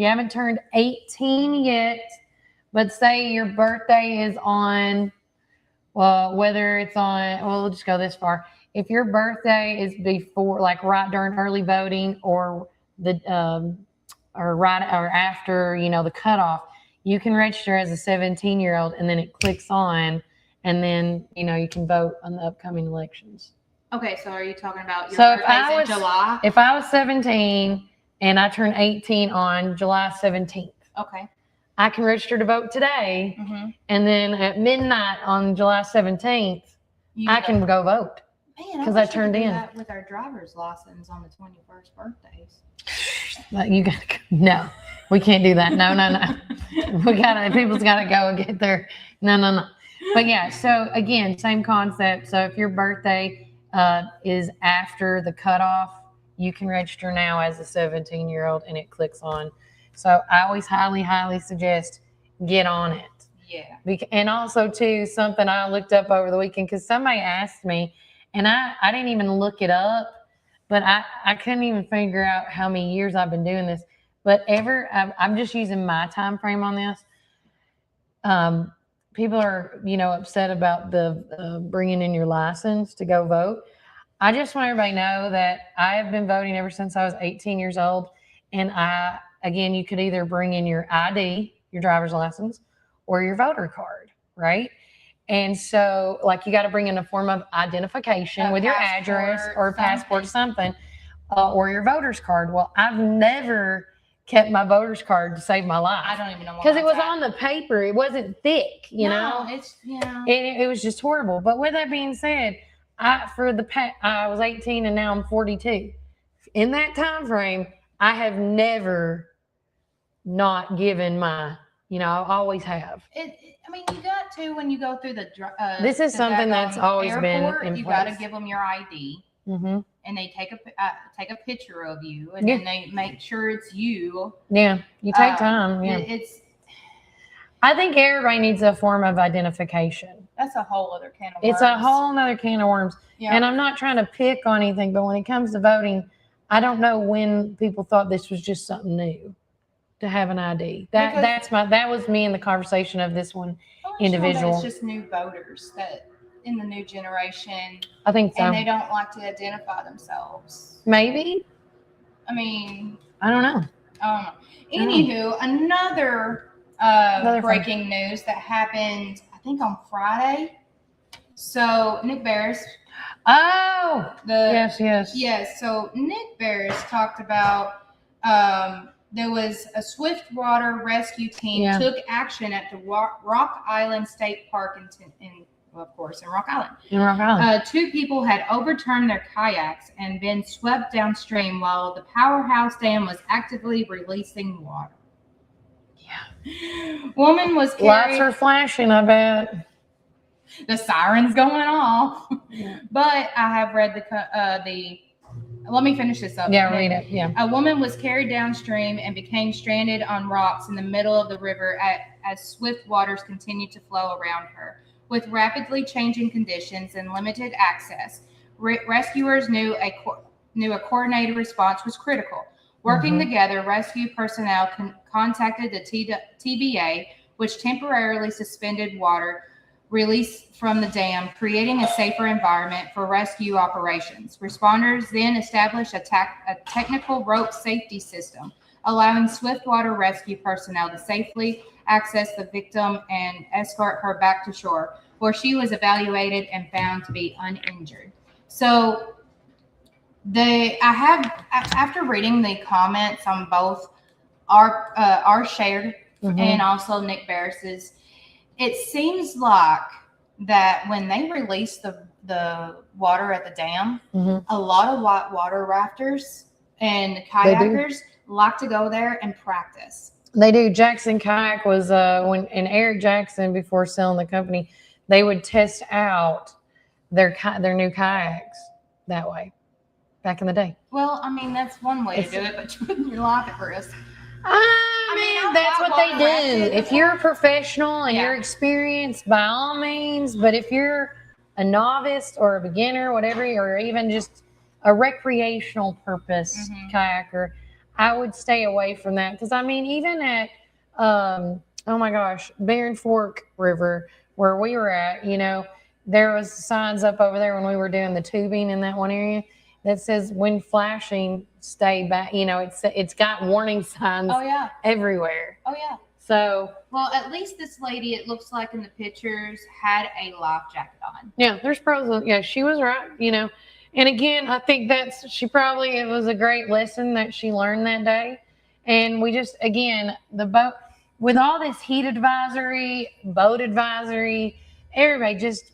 haven't turned 18 yet, but say your birthday is on, whether it's on, we'll just go this far. If your birthday is before, like right during early voting or right or after, the cutoff, you can register as a 17-year-old, and then it clicks on, and then you can vote on the upcoming elections. Okay, so are you talking about your So birthday's in July? If I was 17 and I turned 18 on July 17th, okay, I can register to vote today, and then at midnight on July 17th, I can go vote because I turned in. That with our driver's license on the 21st birthdays. You got to no, we can't do that. No. People's got to go and get their no. But yeah, so again, same concept. So if your birthday is after the cutoff, you can register now as a 17-year-old, and it clicks on. So I always highly suggest get on it. Yeah. And also too, something I looked up over the weekend because somebody asked me, and I didn't even look it up, but I couldn't even figure out how many years I've been doing this. But I'm just using my time frame on this. People are, upset about the bringing in your license to go vote. I just want everybody to know that I have been voting ever since I was 18 years old. And again, you could either bring in your ID, your driver's license, or your voter card, right? And so, you got to bring in a form of identification with your address or a passport or something, or your voter's card. Well, I've never kept my voter's card to save my life. I don't even know why. Because it was on the paper. It wasn't thick, you know? It was just horrible. But with that being said, I was 18 and now I'm 42. In that time frame, I have never not given my, I always have. You got to when you go through the. This is something that's always been in place. You got to give them your ID. Mm-hmm. And they take a picture of you, and then they make sure it's you. Yeah, you take time. Yeah, I think everybody needs a form of identification. That's a whole other can of worms. It's a whole other can of worms. Yeah. And I'm not trying to pick on anything, but when it comes to voting, I don't know when people thought this was just something new to have an ID. That was me in the conversation of this one individual. It's just new voters that. In the new generation, I think so. And they don't like to identify themselves. Maybe. I mean, I don't know. Anywho, another breaking news that happened, I think on Friday. So Nick Barris. Oh, yes. Yes. So Nick Barris talked about there was a swiftwater rescue team took action at the Rock Island State Park in Rock Island. In Rock Island. 2 people had overturned their kayaks and been swept downstream while the powerhouse dam was actively releasing water. Yeah. Woman was carried. Lights are flashing, I bet. The sirens going off. Yeah. But I have read the. Let me finish this up. Yeah, read it. Yeah. A woman was carried downstream and became stranded on rocks in the middle of the river as swift waters continued to flow around her. With rapidly changing conditions and limited access, rescuers knew a coordinated response was critical. Working together, rescue personnel contacted the TVA, which temporarily suspended water release from the dam, creating a safer environment for rescue operations. Responders then established a technical rope safety system, allowing swiftwater rescue personnel to safely access the victim and escort her back to shore, where she was evaluated and found to be uninjured. So after reading the comments on both our shared and also Nick Barris's, it seems like that when they released the water at the dam, a lot of water rafters and kayakers like to go there and practice. They do. Jackson Kayak was and Eric Jackson, before selling the company, they would test out their new kayaks that way back in the day. Well, I mean, that's one way to do it, but you putting your life at risk. I mean, that's what they do. If you're a professional and you're experienced, by all means. But if you're a novice or a beginner, whatever, or even just a recreational purpose kayaker, I would stay away from that. Because, I mean, even at, Barren Fork River, where we were at, there was signs up over there when we were doing the tubing in that one area that says when flashing, stay back. It's got warning signs everywhere. Oh, yeah. So, well, at least this lady, it looks like in the pictures, had a life jacket on. yeah, there's pros. Yeah, she was right, And again, I think it was a great lesson that she learned that day. And we just, again, the boat, with all this heat advisory, boat advisory, everybody just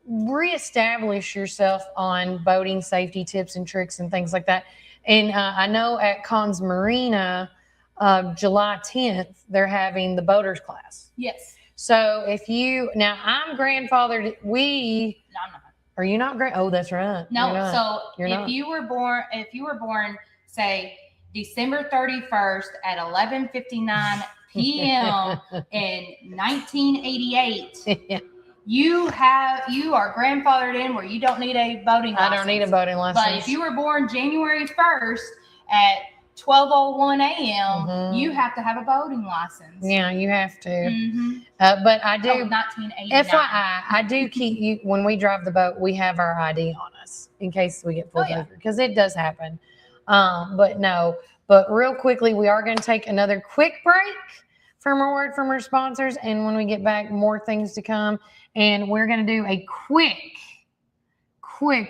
reestablish yourself on boating safety tips and tricks and things like that. And I know at Cons Marina, July 10th, they're having the boaters class. Yes. So I'm grandfathered. No, I'm not. Are you not grand? Oh, that's right. No. So if you were born, say December 31st at 11:59 p.m. in 1988. You are grandfathered in where you don't need a boating license. I don't need a boating license. But if you were born January 1st at 12:01 a.m., you have to have a boating license. Yeah, you have to. Mm-hmm. But I do. 1989. FYI, I do keep you when we drive the boat. We have our ID on us in case we get pulled over because it does happen. But real quickly, we are going to take another quick break from a word from our sponsors, and when we get back, more things to come. And we're going to do a quick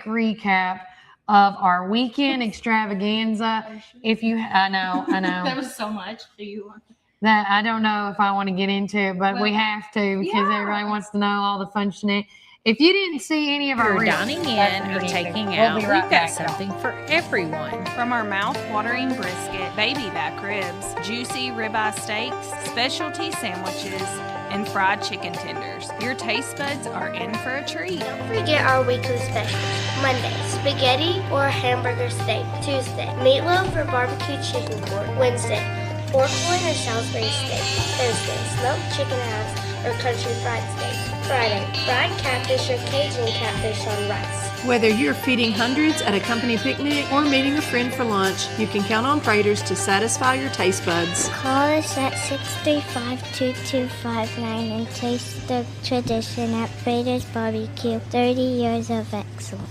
recap of our weekend extravaganza. I know. There was so much. Do you want that? I don't know if I want to get into it, but we have to because everybody wants to know all the fun shit. If you didn't see any of our dining in or taking out, we've got something for everyone. From our mouth-watering brisket, baby back ribs, juicy ribeye steaks, specialty sandwiches, and fried chicken tenders. Your taste buds are in for a treat. Don't forget our weekly specials. Monday, spaghetti or hamburger steak. Tuesday, meatloaf or barbecue chicken pork. Wednesday, pork loin or Salisbury steak. Thursday, smoked chicken halves or country fried steak. Friday, fried catfish or Cajun catfish on rice. Whether you're feeding hundreds at a company picnic or meeting a friend for lunch, you can count on Praters to satisfy your taste buds. Call us at 635-2259 and taste the tradition at Praters Barbecue. 30 years of excellence.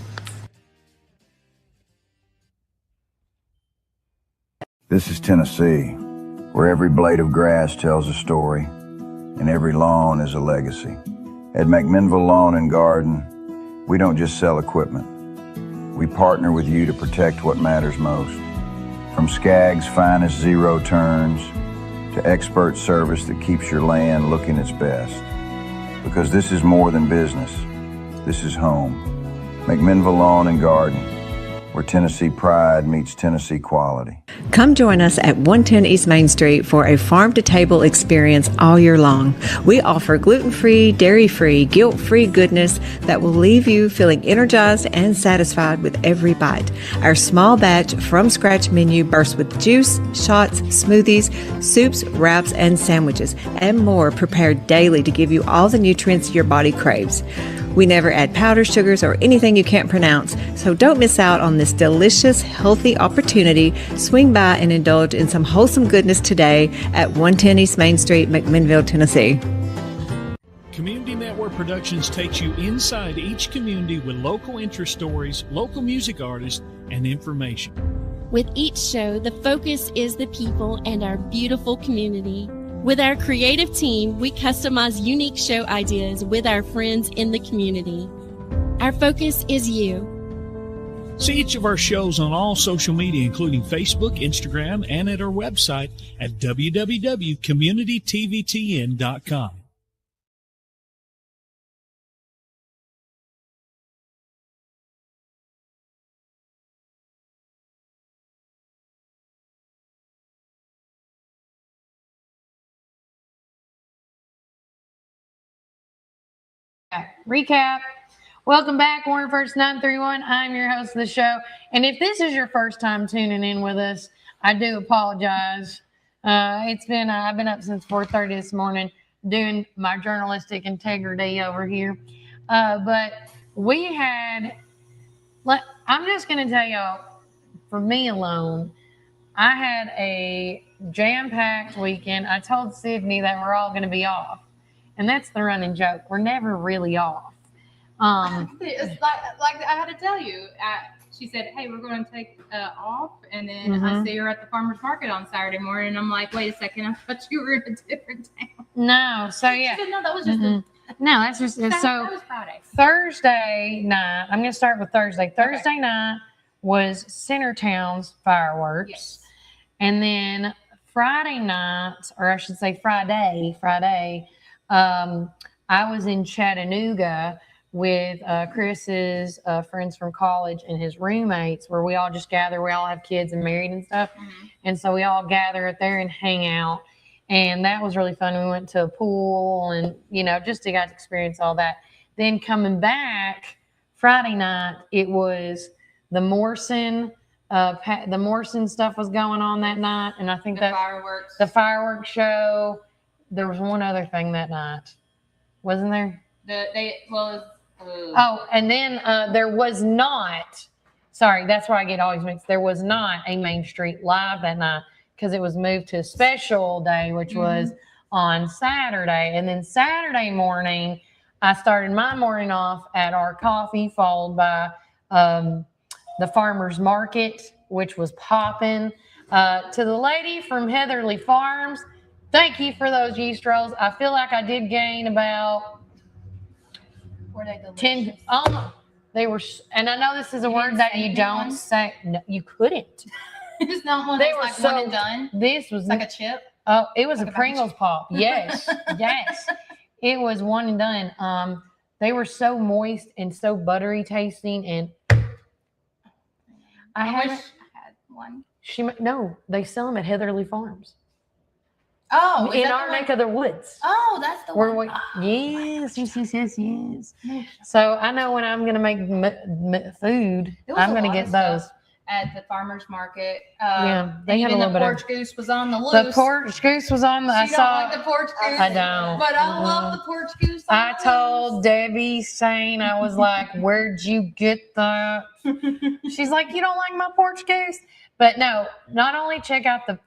This is Tennessee, where every blade of grass tells a story and every lawn is a legacy. At McMinnville Lawn and Garden, we don't just sell equipment. We partner with you to protect what matters most. From Skag's finest zero turns to expert service that keeps your land looking its best. Because this is more than business. This is home. McMinnville Lawn and Garden, where Tennessee pride meets Tennessee quality. Come join us at 110 East Main Street for a farm-to-table experience all year long. We offer gluten-free, dairy-free, guilt-free goodness that will leave you feeling energized and satisfied with every bite. Our small batch from-scratch menu bursts with juice, shots, smoothies, soups, wraps, and sandwiches, and more prepared daily to give you all the nutrients your body craves. We never add powder, sugars, or anything you can't pronounce, so don't miss out on this delicious, healthy opportunity. Swing by and indulge in some wholesome goodness today at 110 East Main Street, McMinnville, Tennessee. Community Network Productions takes you inside each community with local interest stories, local music artists, and information. With each show, the focus is the people and our beautiful community. With our creative team, we customize unique show ideas with our friends in the community. Our focus is you. See each of our shows on all social media, including Facebook, Instagram, and at our website at www.communitytvtn.com. Recap. Welcome back, Warren First 931. I'm your host of the show. And if this is your first time tuning in with us, I do apologize. I've been up since 4:30 this morning doing my journalistic integrity over here. But I'm just going to tell y'all, for me alone, I had a jam-packed weekend. I told Sydney that we're all going to be off. And that's the running joke. We're never really off. It's like I had to tell you, she said, hey, we're going to take off. And then I see her at the farmer's market on Saturday morning. And I'm like, wait a second, I thought you were in a different town. No, so yeah. She said, no, that was just no, that's just that so was Friday. Thursday night. I'm going to start with Thursday. Thursday night was Centertown's fireworks. Yes. And then Friday night, or I should say Friday, I was in Chattanooga with Chris's friends from college and his roommates, where we all just gather. We all have kids and married and stuff. And so we all gather up there and hang out. And that was really fun. We went to a pool and, just to get to experience all that. Then coming back Friday night, it was the Morrison stuff was going on that night. And I think the fireworks show, there was one other thing that night. Wasn't there? And then there was not, sorry, that's where I get always mixed. There was not a Main Street Live that night because it was moved to a special day, which was on Saturday. And then Saturday morning, I started my morning off at our coffee, followed by the farmer's market, which was popping. To the lady from Heatherly Farms, thank you for those yeast rolls. I feel like I did gain about Were they delicious? 10. They were, and I know this is a word that you don't say. No, you couldn't. It's not one that's like one and done. This was like a chip. Oh, it was like a Pringles pop. Yes, yes. It was one and done. They were so moist and so buttery tasting, and I wish I had one. No, they sell them at Heatherly Farms. Oh, in our neck of the woods. Oh, that's the one. Yes. So I know when I'm going to make food, I'm going to get those. At the farmer's market. They had a little bit of porch goose was on the loose. The porch goose was on the. I don't like the porch goose. I don't. But I love the porch goose. I told Debbie Sane, I was like, "Where'd you get that?" She's like, "You don't like my porch goose?" But no, not only check out the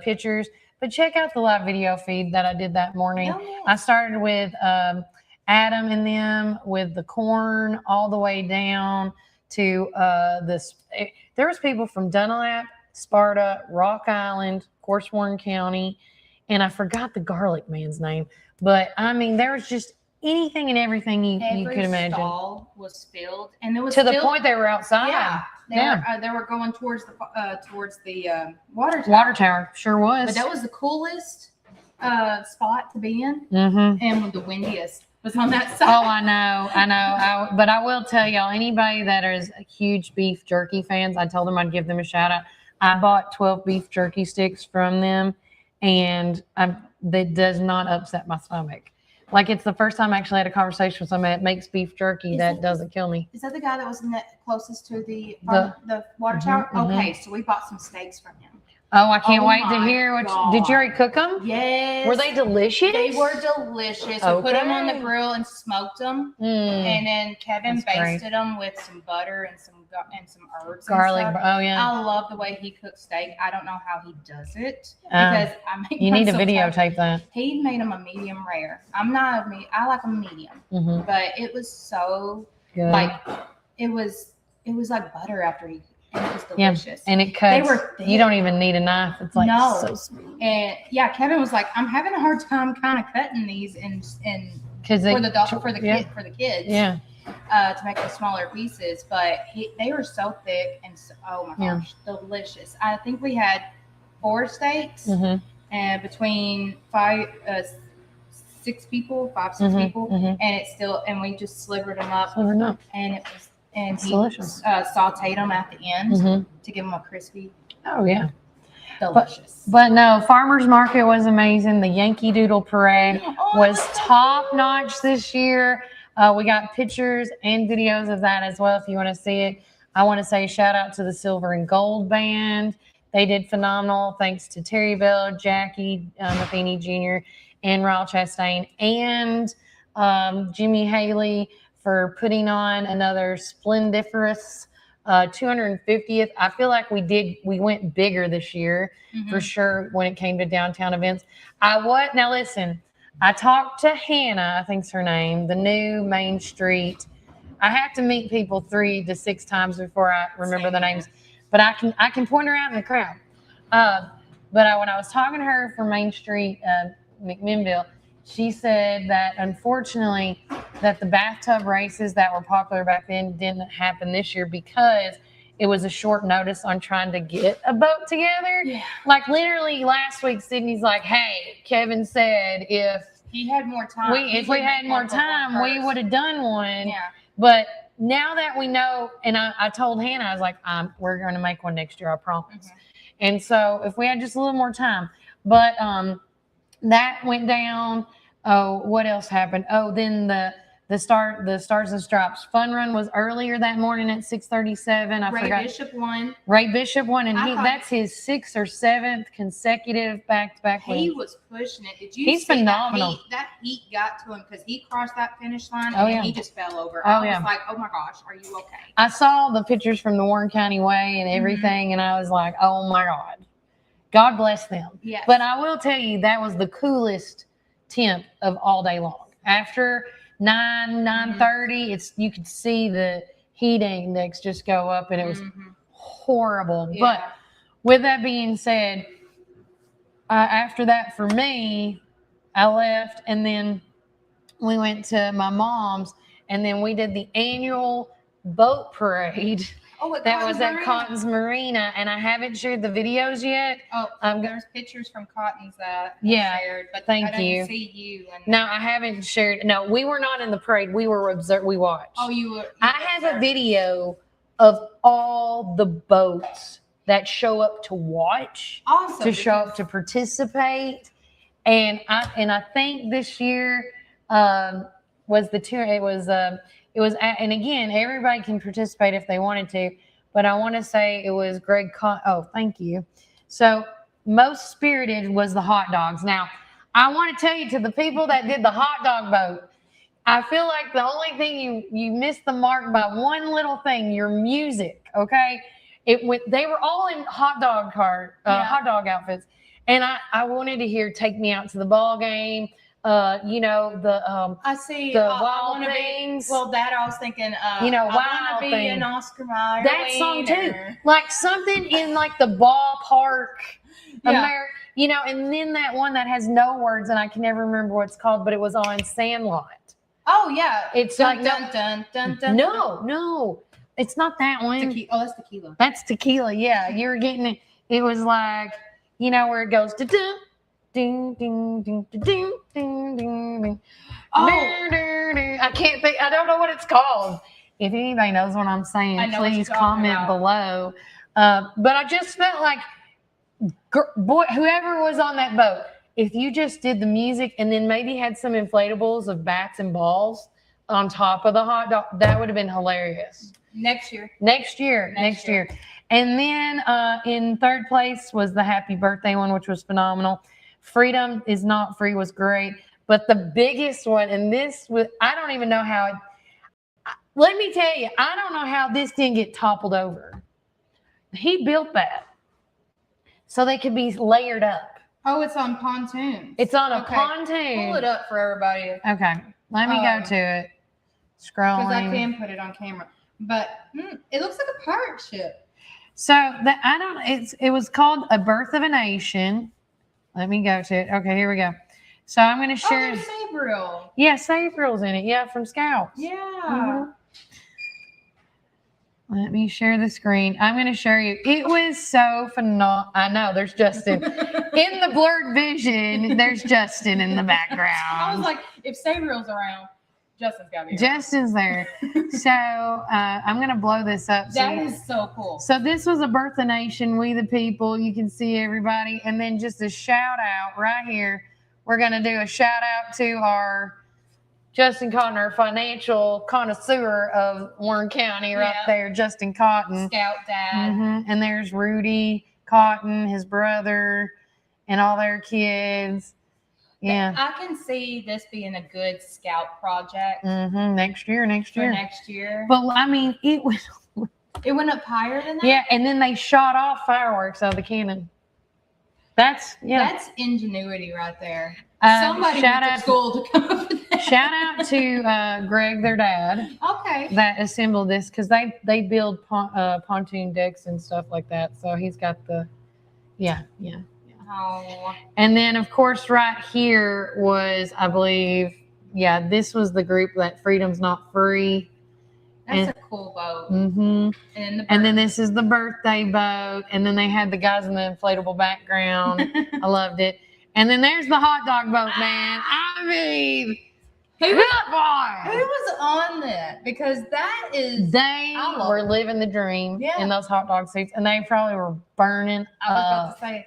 pictures, but check out the live video feed that I did that morning. Oh, yeah. I started with Adam and them with the corn all the way down to this. There was people from Dunlap, Sparta, Rock Island, of course, Warren County, and I forgot the garlic man's name. But I mean, there was just anything and everything you could imagine. Every stall was filled, and it was to the point they were outside. Yeah, they were going towards the water tower. Water tower sure was. But that was the coolest spot to be in, and the windiest was on that side. Oh, I know. But I will tell y'all, anybody that is huge beef jerky fans, I told them I'd give them a shout out. I bought 12 beef jerky sticks from them, and that does not upset my stomach. Like, it's the first time I actually had a conversation with somebody that makes beef jerky that doesn't kill me. Is that the guy that was closest to the water tower? Okay, so we bought some steaks from him. Oh, I can't wait to hear what. Did you already cook them? Yes. Were they delicious? They were delicious. Okay. We put them on the grill and smoked them, and then Kevin basted them with some butter and some herbs, garlic. And stuff. Oh yeah. I love the way he cooks steak. I don't know how he does it because I make. You need to videotape that. He made them a medium rare. I like a medium, but it was so good. Like it was like butter after he. And it was delicious. Yeah, and it cuts. They were thick. You don't even need a knife. It's like so smooth. And yeah, Kevin was like, I'm having a hard time kind of cutting these for the kids. Yeah. To make the smaller pieces, but they were so thick and oh my gosh, delicious. I think we had 4 steaks and between 6 people, and we just slivered them up, and it was. And he sauteed them at the end to give them a crispy. Oh, yeah. Delicious. But no, Farmer's Market was amazing. The Yankee Doodle Parade was top notch this year. We got pictures and videos of that as well if you want to see it. I want to say shout out to the Silver and Gold Band. They did phenomenal. Thanks to Terry Bell, Jackie Matheny Jr., and Ryle Chastain, and Jimmy Haley for putting on another splendiferous 250th. I feel like we went bigger this year for sure when it came to downtown events. Now listen, I talked to Hannah, I think's her name, the new Main Street. I have to meet people 3 to 6 times before I remember the names, but I can point her out in the crowd. But when I was talking to her from Main Street, McMinnville, she said that unfortunately that the bathtub races that were popular back then didn't happen this year because it was a short notice on trying to get a boat together. Yeah. Like literally last week, Sydney's like, hey, Kevin said if he had more time, if we had more time, we would have done one. Yeah. But now that we know, and I told Hannah, I was like, we're going to make one next year, I promise. And so if we had just a little more time, but that went down. Oh, what else happened? Oh, then the Stars and Stripes fun run was earlier that morning at 6:37. I forgot. Ray Bishop won, and that's his 6th or 7th consecutive back-to-back win. He was pushing it. Did you He's see phenomenal. That heat got to him because he crossed that finish line and he just fell over. Oh, I yeah. was like, oh my gosh, are you okay? I saw the pictures from the Warren County Way and everything, and I was like, oh my God. God bless them. Yes. But I will tell you, that was the coolest temp of all day long. After 9:30, you could see the heat index just go up, and it was horrible. Yeah. But with that being said, after that for me, I left, and then we went to my mom's, and then we did the annual boat parade. That was at Cotton's Marina, and I haven't shared the videos yet. There's pictures from Cotton's that I shared, but thank I you. didn't see you. No, I haven't shared. No, we were not in the parade. We were we watched. Oh, you were. I have a video of all the boats that show up to watch, Awesome. to show up to participate, and I think this year was the tour. It was, and again, everybody can participate if they wanted to, but I want to say it was Greg. Thank you. So most spirited was the hot dogs. Now, I want to tell you, to the people that did the hot dog boat, I feel like the only thing you missed the mark by one little thing, your music. Okay, they were all in hot dog outfits, and I wanted to hear "Take Me Out to the Ball Game." I see the Wild Things. That I was thinking, Wild I be Things. An Oscar Mayer. That song too, like something in like the ballpark, and then that one that has no words, and I can never remember what it's called, but it was on Sandlot. Oh yeah, it's dun, like dun, dun, dun, dun, no, it's not that one. That's tequila. That's tequila. Yeah, you were getting it. It was like where it goes to do. Ding, ding, ding, ding, ding, ding, ding. Oh. I can't think. I don't know what it's called. If anybody knows what I'm saying, please comment below. But I just felt like, whoever was on that boat, if you just did the music and then maybe had some inflatables of bats and balls on top of the hot dog, that would have been hilarious. Next year. And then in third place was the happy birthday one, which was phenomenal. Freedom is not free was great, but the biggest one, and this was, I don't even know how let me tell you, I don't know how this didn't get toppled over. He built that so they could be layered up. Oh, it's on pontoons. It's on a pontoon. Pull it up for everybody. Okay, let me go to it. Scrolling. Because I can put it on camera, but it looks like a pirate ship. So it was called A Birth of a Nation. Let me go to it. Okay, here we go. So I'm going to share. Oh, there's Sabriel. Yeah, Sabriel's in it. Yeah, from Scouts. Yeah. Mm-hmm. Let me share the screen. I'm going to show you. It was so phenomenal. I know, there's Justin. In the blurred vision, there's Justin in the background. I was like, if Sabriel's around, Justin's got to be around. Justin's there. So I'm going to blow this up. That is so cool. So this was A Birth of Nation, We the People. You can see everybody. And then just a shout out right here. We're going to do a shout out to our Justin Cotton, our financial connoisseur of Warren County right there, Justin Cotton. Scout dad. Mm-hmm. And there's Rudy Cotton, his brother, and all their kids. Yeah. I can see this being a good scout project. Mm-hmm. Next year. For next year. But I mean, it went up higher than that? Yeah, and then they shot off fireworks out of the cannon. That's ingenuity right there. Somebody shout went to out school to come up with that. Shout out to Greg, their dad, Okay. that assembled this, because they build pontoon decks and stuff like that. So he's got the, yeah. Oh. And then, of course, right here was, I believe, this was the group that Freedom's Not Free. That's a cool boat. Mm-hmm. And then this is the birthday boat. And then they had the guys in the inflatable background. I loved it. And then there's the hot dog boat, man. I mean, Who was on that? Because that is... They were living the dream in those hot dog seats. And they probably were burning I was about to say.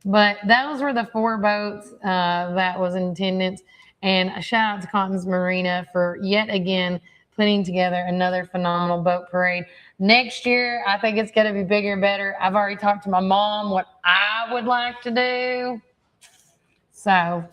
But those were the 4 boats that was in attendance. And a shout out to Cotton's Marina for yet again putting together another phenomenal boat parade. Next year, I think it's going to be bigger and better. I've already talked to my mom what I would like to do. So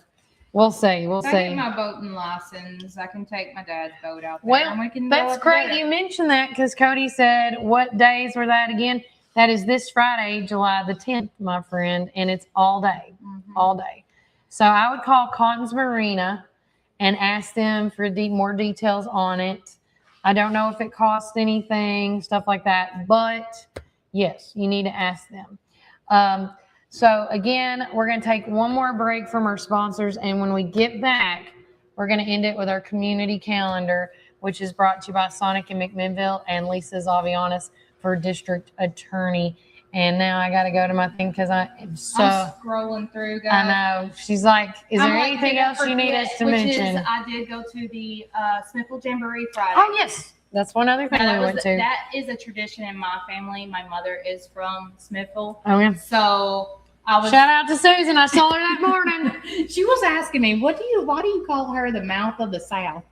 we'll see. If I get my boating license, I can take my dad's boat out there. Well, and we can that's go great together. you mentioned that, because Cody said, what days were that again? That is this Friday, July the 10th, my friend, and it's all day, all day. So I would call Cotton's Marina and ask them for more details on it. I don't know if it costs anything, stuff like that, but yes, you need to ask them. So again, we're going to take one more break from our sponsors, and when we get back, we're going to end it with our community calendar, which is brought to you by Sonic in McMinnville and Lisa Zavianis for District Attorney. And now I got to go to my thing because I'm scrolling through, guys. I know. She's like, is there anything else you need us to mention? I did go to the Smithville Jamboree Friday. Oh, yes. That's one other thing we went to. That is a tradition in my family. My mother is from Smithville. Oh, yeah. So I was... Shout out to Susan. I saw her that morning. She was asking me, why do you call her the mouth of the South?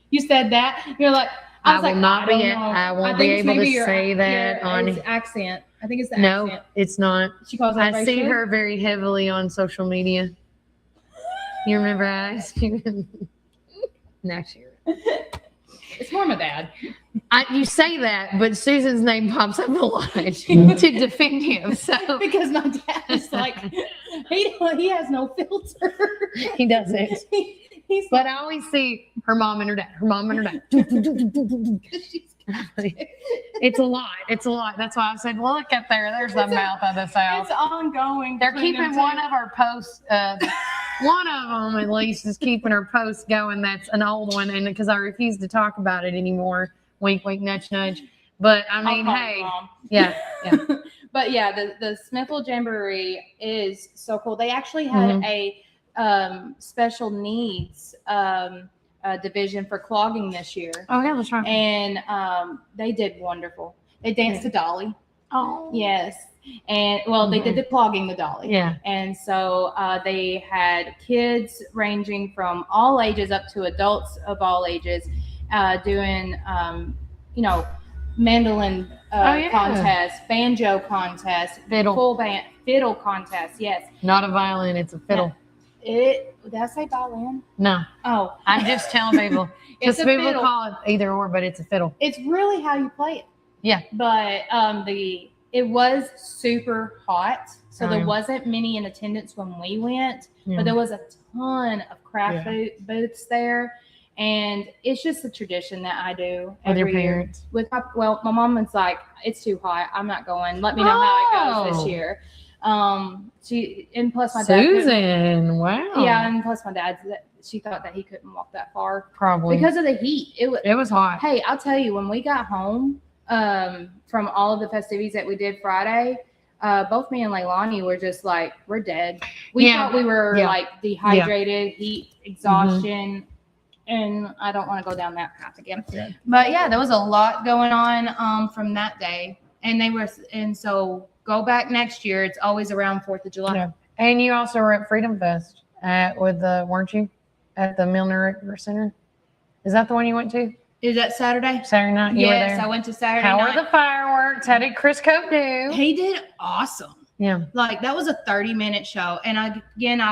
You said that. You're like... I won't be able to say that on accent. I think it's the accent. No, it's not. She calls I see her very heavily on social media. You remember I asked you? No, she. It's more my dad. You say that, but Susan's name pops up a lot to defend him. So because my dad is like, he has no filter. He doesn't. But I always see her mom and her dad. Her mom and her dad. It's a lot. It's a lot. That's why I said, well, look up there. There's the mouth of the South. It's ongoing. They're keeping one of our posts. One of them, at least, is keeping her post going. That's an old one, and because I refuse to talk about it anymore. Wink, wink, nudge, nudge. But I mean, hey, yeah. But yeah, the Smithville Jamboree is so cool. They actually had a special needs division for clogging this year. Oh yeah, that's right. And they did wonderful. They danced to Dolly. Oh yes. And well, they did the clogging the Dolly. Yeah. And so they had kids ranging from all ages up to adults of all ages doing mandolin contest, banjo contest, full band fiddle contest. Yes. Not a violin, it's a fiddle. Did I say violin? No. Oh, I'm just telling people. It's Because a people fiddle. call it either or, but it's a fiddle. It's really how you play it. Yeah. But it was super hot, so there yeah. wasn't many in attendance when we went, Yeah. but there was a ton of craft booths there. And it's just a tradition that I do With your every year. parents? With my mom was like, it's too hot. I'm not going. Let me know how it goes this year. And plus my dad. Susan, wow. Yeah, and plus my dad, she thought that he couldn't walk that far. Probably. Because of the heat. It was hot. Hey, I'll tell you, when we got home from all of the festivities that we did Friday, both me and Leilani were just like, we're dead. We thought we were like dehydrated, heat, exhaustion. And I don't want to go down that path again. Yeah. But yeah, there was a lot going on from that day. And so go back next year. It's always around 4th of July. Yeah. And you also were at Freedom Fest weren't you? At the Milner River Center. Is that the one you went to? Is that Saturday? Saturday night? You were Yes, there? I went to Saturday How night. were the fireworks? How did Chris Cope do? He did awesome. Yeah. Like, that was a 30-minute show. And I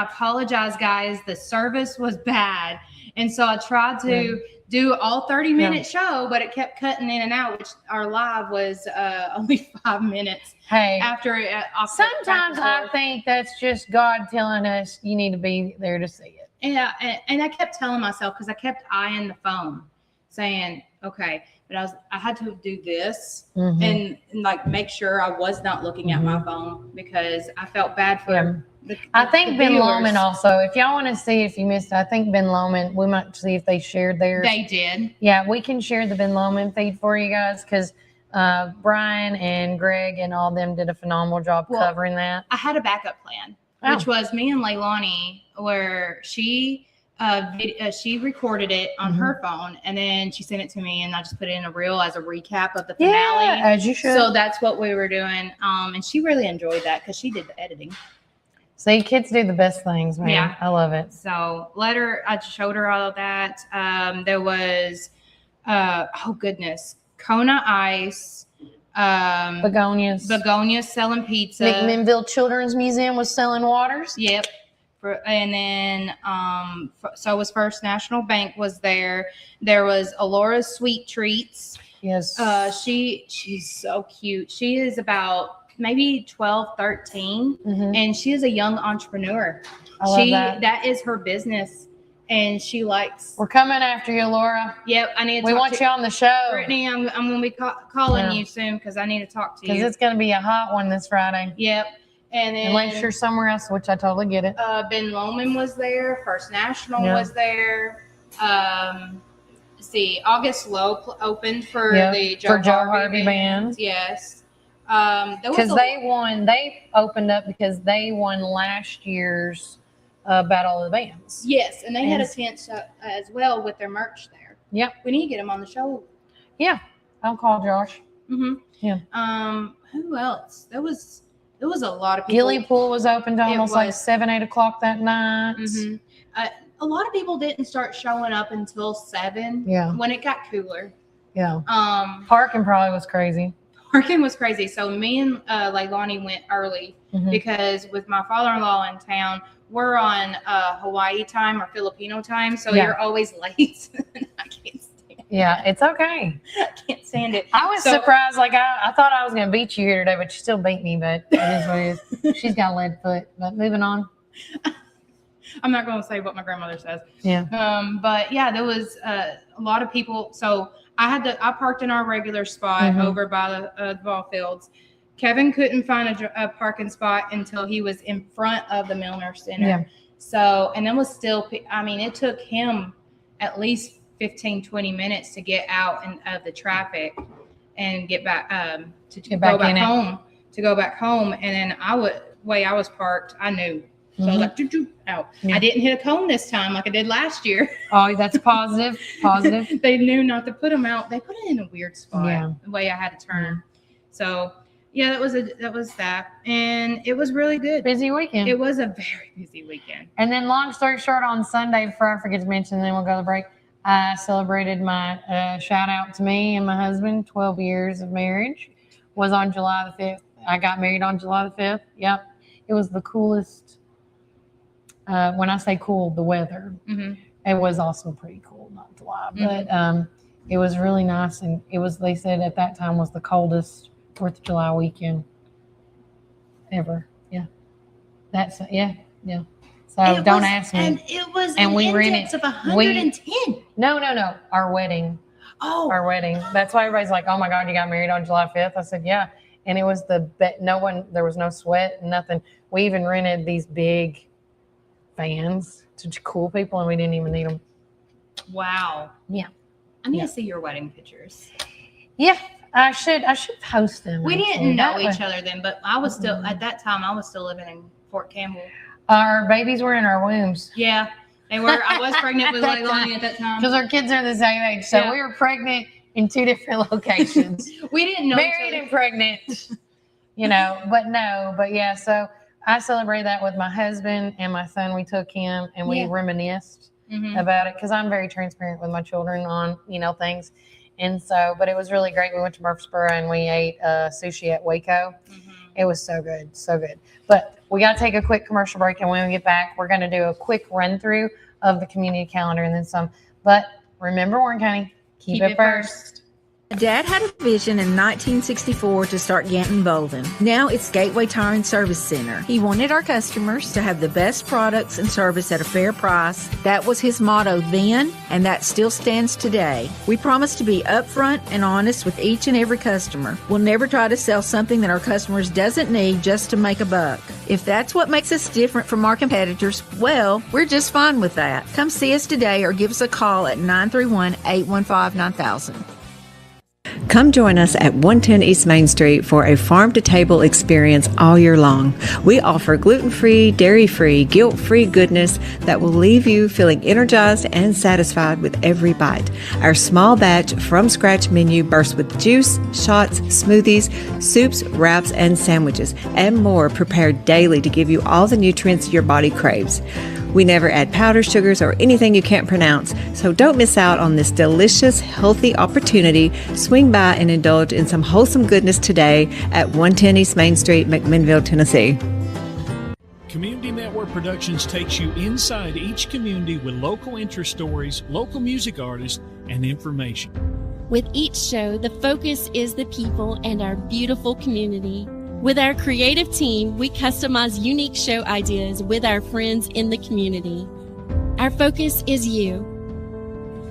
apologize, guys. The service was bad. And so I tried to do all 30-minute show, but it kept cutting in and out, which our live was only 5 minutes. Hey, after sometimes I think that's just God telling us you need to be there to see it. And I kept telling myself, because I kept eyeing the phone, saying, okay, but I had to do this and like make sure I was not looking at my phone, because I felt bad for I think Ben viewers. Lomond also, if y'all want to see, if you missed it, I think Ben Lomond, we might see if they shared theirs. They did. Yeah, we can share the Ben Lomond feed for you guys, because Brian and Greg and all them did a phenomenal job covering that. I had a backup plan, which was me and Leilani, where she recorded it on her phone, and then she sent it to me, and I just put it in a reel as a recap of the finale. Yeah, as you should. So that's what we were doing. And she really enjoyed that, because she did the editing. See, kids do the best things, man. Yeah. I love it. So I showed her all of that. There was, oh goodness, Kona Ice. Begonias selling pizza. McMinnville Children's Museum was selling waters. Yep. And then, so was First National Bank was there. There was Alora's Sweet Treats. Yes. She's so cute. She is about maybe 12, 13, and she is a young entrepreneur. I love that. That is her business, and she likes. We're coming after you, Laura. Yep, I need to We want you on the show. Brittany, I'm going to be calling you soon, because I need to talk to you. Because it's going to be a hot one this Friday. Yep. And then, unless you're somewhere else, which I totally get it. Ben Lomond was there. First National was there. Let's see, August Lowe opened for the Joe Harvey band. Yes. Because they opened up because they won last year's Battle of the Bands. Yes, and they had a tent as well with their merch there. Yep. We need to get them on the show. Yeah, I'll call Josh. Yeah. Who else? There was a lot of people. Gilly Pool was open to almost like 7, 8 o'clock that night. A lot of people didn't start showing up until 7. Yeah. When it got cooler. Yeah. Parking probably was crazy. Parking was crazy. So me and Leilani went early because with my father-in-law in town, we're on Hawaii time or Filipino time. So you're always late. I can't stand it. Yeah, it's okay. I can't stand it. I was surprised. Like I thought I was going to beat you here today, but you still beat me. But it is what it is. She's got a lead foot. But moving on. I'm not going to say what my grandmother says. Yeah. But yeah, there was a lot of people. So I parked in our regular spot over by the ball fields. Kevin couldn't find a parking spot until he was in front of the Milner Center. Yeah. So, and then was still, I mean, it took him at least 15, 20 minutes to get out of the traffic and get back, to go back home. And then way I was parked, I knew. So I was like, out. Yeah. I didn't hit a cone this time like I did last year. Oh, that's positive. Positive. They knew not to put them out. They put it in a weird spot, the way I had to turn. So, yeah, that was that. And it was really good. Busy weekend. It was a very busy weekend. And then long story short, on Sunday, before I forget to mention, then we'll go to the break, I celebrated my shout out to me and my husband, 12 years of marriage, was on July the 5th. I got married on July the 5th. Yep. It was the coolest. When I say cool, the weather, it was also pretty cool, not to lie, but it was really nice. And they said at that time was the coldest 4th of July weekend ever. Yeah. Yeah. So don't ask me. And it was and an index of 110. No. Our wedding. Oh. Our wedding. That's why everybody's like, oh my God, you got married on July 5th. I said, yeah. And it was there was no sweat, nothing. We even rented these big fans to cool people, and we didn't even need them. Wow. Yeah. I need to see your wedding pictures. Yeah, I should post them. We didn't know each other then, but I was still at that time. I was still living in Fort Campbell. Our babies were in our wombs. Yeah, they were. I was pregnant with Leilani at that time because our kids are the same age. So we were pregnant in 2 different locations. We didn't know married and pregnant. But yeah. So I celebrated that with my husband and my son. We took him and we reminisced about it because I'm very transparent with my children on, things. And so, but it was really great. We went to Murfreesboro and we ate sushi at Waco. It was so good, so good. But we got to take a quick commercial break. And when we get back, we're going to do a quick run through of the community calendar and then some. But remember, Warren County, keep it first. Dad had a vision in 1964 to start Ganton Bolden. Now it's Gateway Tire and Service Center. He wanted our customers to have the best products and service at a fair price. That was his motto then, and that still stands today. We promise to be upfront and honest with each and every customer. We'll never try to sell something that our customers doesn't need just to make a buck. If that's what makes us different from our competitors, well, we're just fine with that. Come see us today or give us a call at 931-815-9000. Come join us at 110 East Main Street for a farm-to-table experience all year long. We offer gluten-free, dairy-free, guilt-free goodness that will leave you feeling energized and satisfied with every bite. Our small batch from-scratch menu bursts with juice, shots, smoothies, soups, wraps, and sandwiches, and more prepared daily to give you all the nutrients your body craves. We never add powder, sugars, or anything you can't pronounce, so don't miss out on this delicious, healthy opportunity. Swing by and indulge in some wholesome goodness today at 110 East Main Street, McMinnville, Tennessee. Community Network Productions takes you inside each community with local interest stories, local music artists, and information. With each show, the focus is the people and our beautiful community. With our creative team, we customize unique show ideas with our friends in the community. Our focus is you.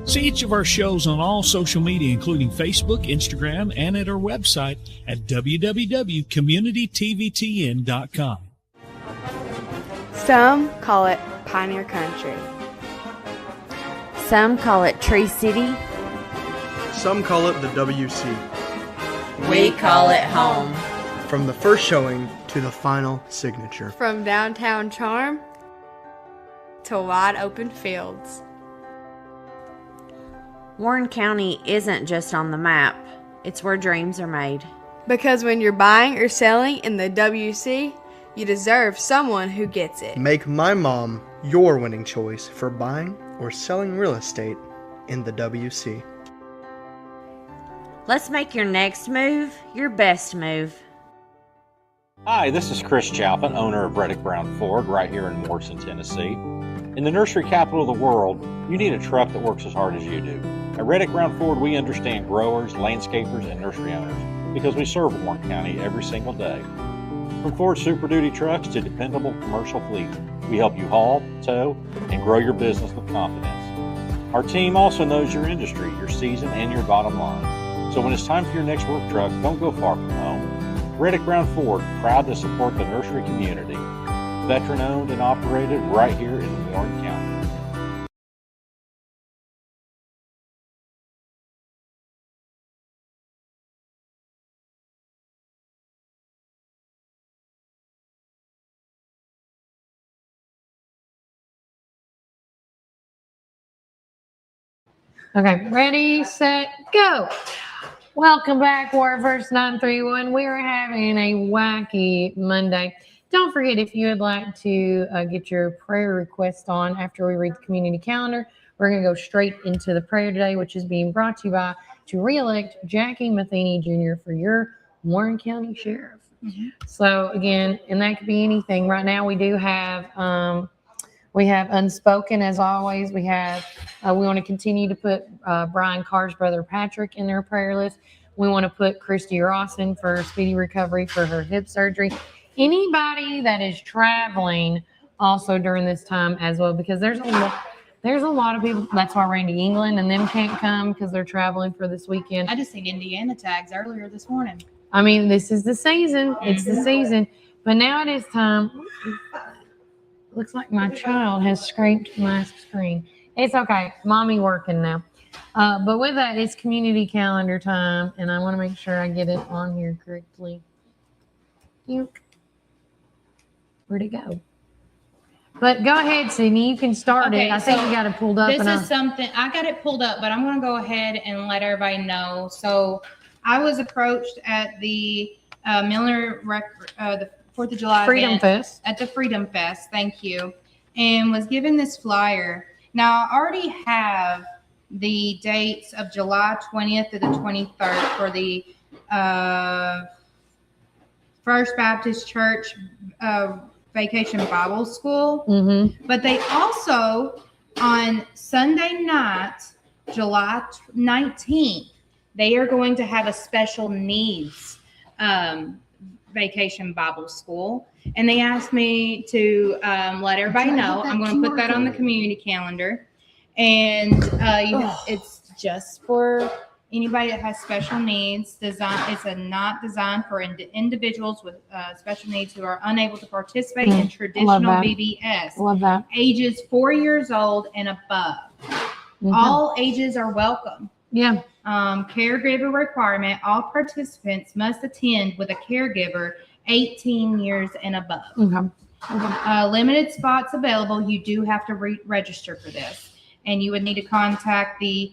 See each of our shows on all social media, including Facebook, Instagram, and at our website at www.communitytvtn.com. Some call it Pioneer Country. Some call it Tree City. Some call it the WC. We call it home. From the first showing to the final signature. From downtown charm to wide open fields. Warren County isn't just on the map, it's where dreams are made. Because when you're buying or selling in the WC, you deserve someone who gets it. Make my mom your winning choice for buying or selling real estate in the WC. Let's make your next move your best move. Hi, this is Chris Chalpin, owner of Reddick Brown Ford right here in Morrison, Tennessee. In the nursery capital of the world, you need a truck that works as hard as you do. At Reddick Brown Ford, we understand growers, landscapers, and nursery owners because we serve Warren County every single day. From Ford Super Duty trucks to dependable commercial fleet, we help you haul, tow, and grow your business with confidence. Our team also knows your industry, your season, and your bottom line. So when it's time for your next work truck, don't go far from home. Reddick Brown Ford, proud to support the nursery community. Veteran owned and operated right here in Warren County. Okay, ready, set, go. Welcome back, Warverse 931. We are having a wacky Monday. Don't forget, if you would like to get your prayer request on after we read the community calendar, we're going to go straight into the prayer today, which is being brought to you by to re-elect Jackie Matheny Jr. for your Warren County Sheriff. So again, and that could be anything. Right now we do have Unspoken, as always. We want to continue to put Brian Carr's brother Patrick in their prayer list. We want to put Christy Rawson for speedy recovery for her hip surgery. Anybody that is traveling also during this time as well, because there's a lot of people. That's why Randy England and them can't come because they're traveling for this weekend. I just seen Indiana tags earlier this morning. I mean, this is the season. It's the season. But now it is time. Looks like my child has scraped my screen. It's okay. Mommy working now. But with that, it's community calendar time, and I want to make sure I get it on here correctly. Where'd it go? But go ahead, Sydney. You can start it. I think you got it pulled up. This is something, I got it pulled up, but I'm going to go ahead and let everybody know. So I was approached at the Miller, the 4th of July Freedom Fest. At the Freedom Fest, thank you, and was given this flyer. Now, I already have the dates of July 20th to the 23rd for the First Baptist Church Vacation Bible School. But they also, on Sunday night, July 19th, they are going to have a special needs vacation Bible school. And they asked me to let everybody know. I'm going to put that on the community calendar. And it's just for anybody that has special needs. It's not designed for individuals with special needs who are unable to participate in traditional VBS. Love that. Ages 4 years old and above. Okay. All ages are welcome. Yeah. Caregiver requirement. All participants must attend with a caregiver 18 years and above. Okay. Limited spots available. You do have to register for this. And you would need to contact the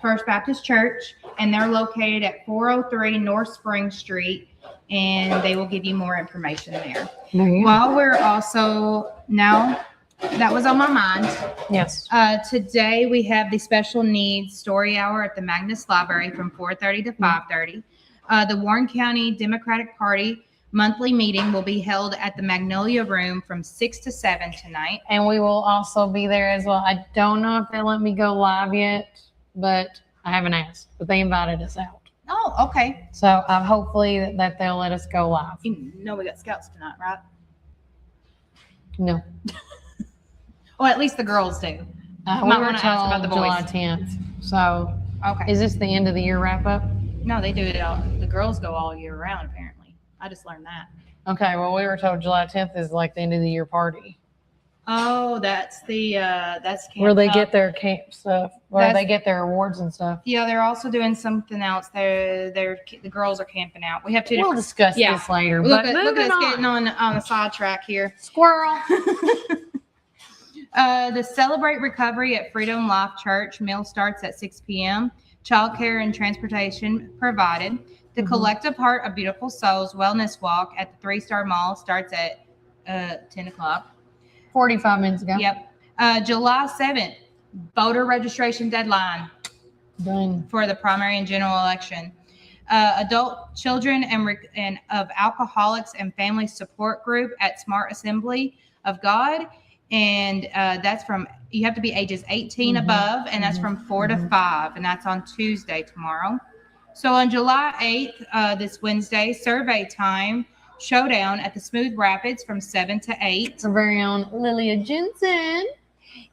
First Baptist Church, and they're located at 403 North Spring Street, and they will give you more information there. While we're also now, that was on my mind. Yes. Today we have the special needs story hour at the Magnus Library from 4:30 to 5:30. The Warren County Democratic Party monthly meeting will be held at the Magnolia Room from 6 to 7 tonight. And we will also be there as well. I don't know if they let me go live yet, but I haven't asked. But they invited us out. Oh, okay. So hopefully that they'll let us go live. You know we got scouts tonight, right? No. Well, at least the girls do. We were told about the July boys. 10th. So Okay. is this the end of the year wrap up? No, they do it all. The girls go all year round, apparently. I just learned that. Okay, well, we were told July 10th is like the end of the year party. Oh, that's that's Camp Where they Up. get their camp stuff, where That's- they get their awards and stuff. Yeah, they're also doing something else. The girls are camping out. We have two. We'll different- discuss yeah. this later. Look But at moving us on. getting on a sidetrack here. Squirrel. The Celebrate Recovery at Freedom Life Church meal starts at 6 p.m. Childcare and transportation provided. The Collective Heart of Beautiful Souls Wellness Walk at the 3-Star Mall starts at 10 o'clock. 45 minutes ago. Yep. July 7th, voter registration deadline Done. for the primary and general election. Adult children and of alcoholics and family support group at Smart Assembly of God. And that's you have to be ages 18 above, and that's from 4 to 5, and that's on Tuesday tomorrow. So on July 8th, this Wednesday, survey time showdown at the Smooth Rapids from 7 to 8. Our very own Lilia Jensen.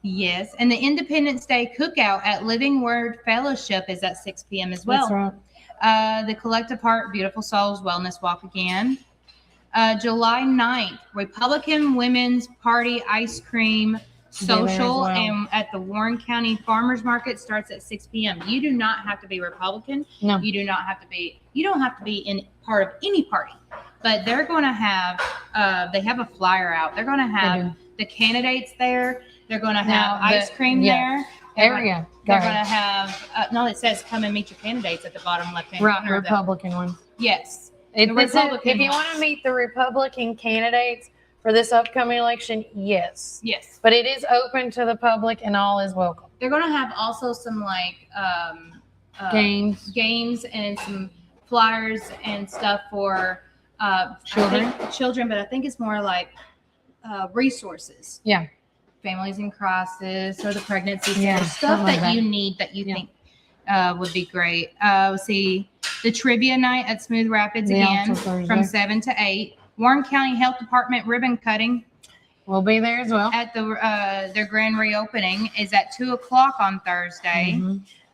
Yes, and the Independence Day cookout at Living Word Fellowship is at 6 p.m. as well. That's right. The Collective Heart Beautiful Souls Wellness Walk again. July 9th, Republican Women's Party Ice Cream Social well. and at the Warren County Farmers Market starts at 6 p.m. You do not have to be Republican. No. You don't have to be in part of any party. But they're going to have, they have a flyer out. They're going to have the candidates there. They're going to have ice cream there. They're going to have, it says come and meet your candidates at the bottom left-hand Right, corner. Republican ones. Yes. If Republican you want to meet the Republican candidates for this upcoming election, yes. Yes. But it is open to the public and all is welcome. They're going to have also some games and some flyers and stuff for children, but I think it's more like resources. Yeah. Families in crisis or the pregnancy Yeah, center, stuff like that that. you need that you think would be great. We'll see the trivia night at Smooth Rapids again also Thursday. from 7 to 8. Warren County Health Department ribbon cutting. We'll be there as well. At their grand reopening is at 2 o'clock on Thursday.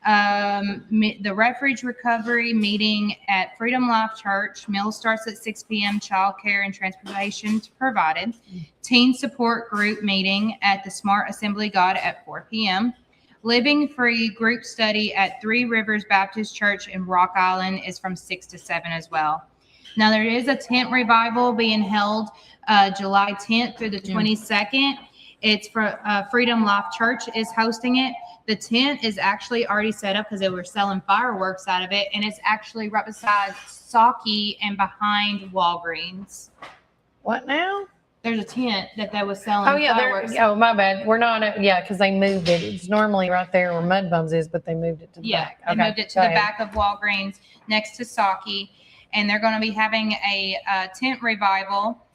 The Refuge Recovery meeting at Freedom Life Church. Meal starts at 6 p.m. Childcare and transportation provided. Teen Support Group meeting at the Smart Assembly God at 4 p.m. Living Free Group Study at Three Rivers Baptist Church in Rock Island is from 6 to 7 as well. Now, there is a tent revival being held July 10th through the 22nd. It's for Freedom Life Church is hosting it. The tent is actually already set up because they were selling fireworks out of it, and it's actually right beside Saki and behind Walgreens. What now? There's a tent that they was selling fireworks. Oh, my bad. We're not, because they moved it. It's normally right there where Mud Bums is, but they moved it to the back. They moved it to the back of Walgreens next to Saki, and they're going to be having a tent revival.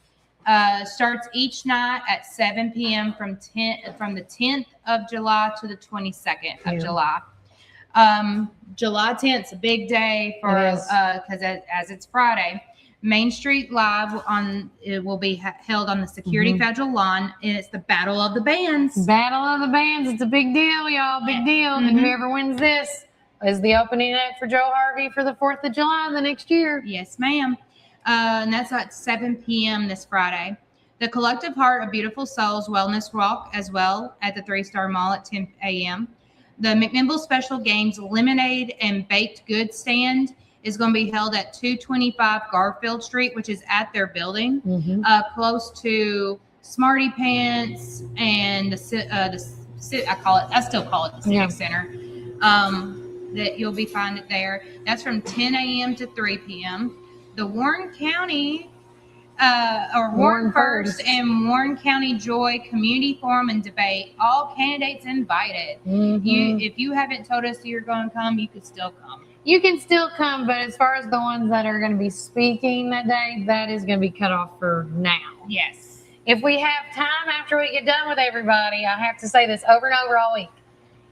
Starts each night at 7 p.m. from the 10th of July to the 22nd of July. July 10th is a big day for because as it's Friday. Main Street Live it will be held on the Security Federal Lawn, and it's the Battle of the Bands. Battle of the Bands. It's a big deal, y'all. Big deal. And whoever wins this is the opening night for Joe Harvey for the 4th of July the next year. Yes, ma'am. And that's at 7 p.m. this Friday. The Collective Heart of Beautiful Souls Wellness Walk as well at the 3-Star Mall at 10 a.m. The McMinnville Special Games Lemonade and Baked Goods Stand is going to be held at 225 Garfield Street, which is at their building, close to Smarty Pants and I still call it the Civic Center. That you'll be finding it there. That's from 10 a.m. to 3 p.m. The Warren County Warren First and Warren County Joy Community Forum and Debate. All candidates invited. If you haven't told us you're going to come, you could still come. You can still come, but as far as the ones that are going to be speaking that day, that is going to be cut off for now. Yes. If we have time after we get done with everybody, I have to say this over and over all week.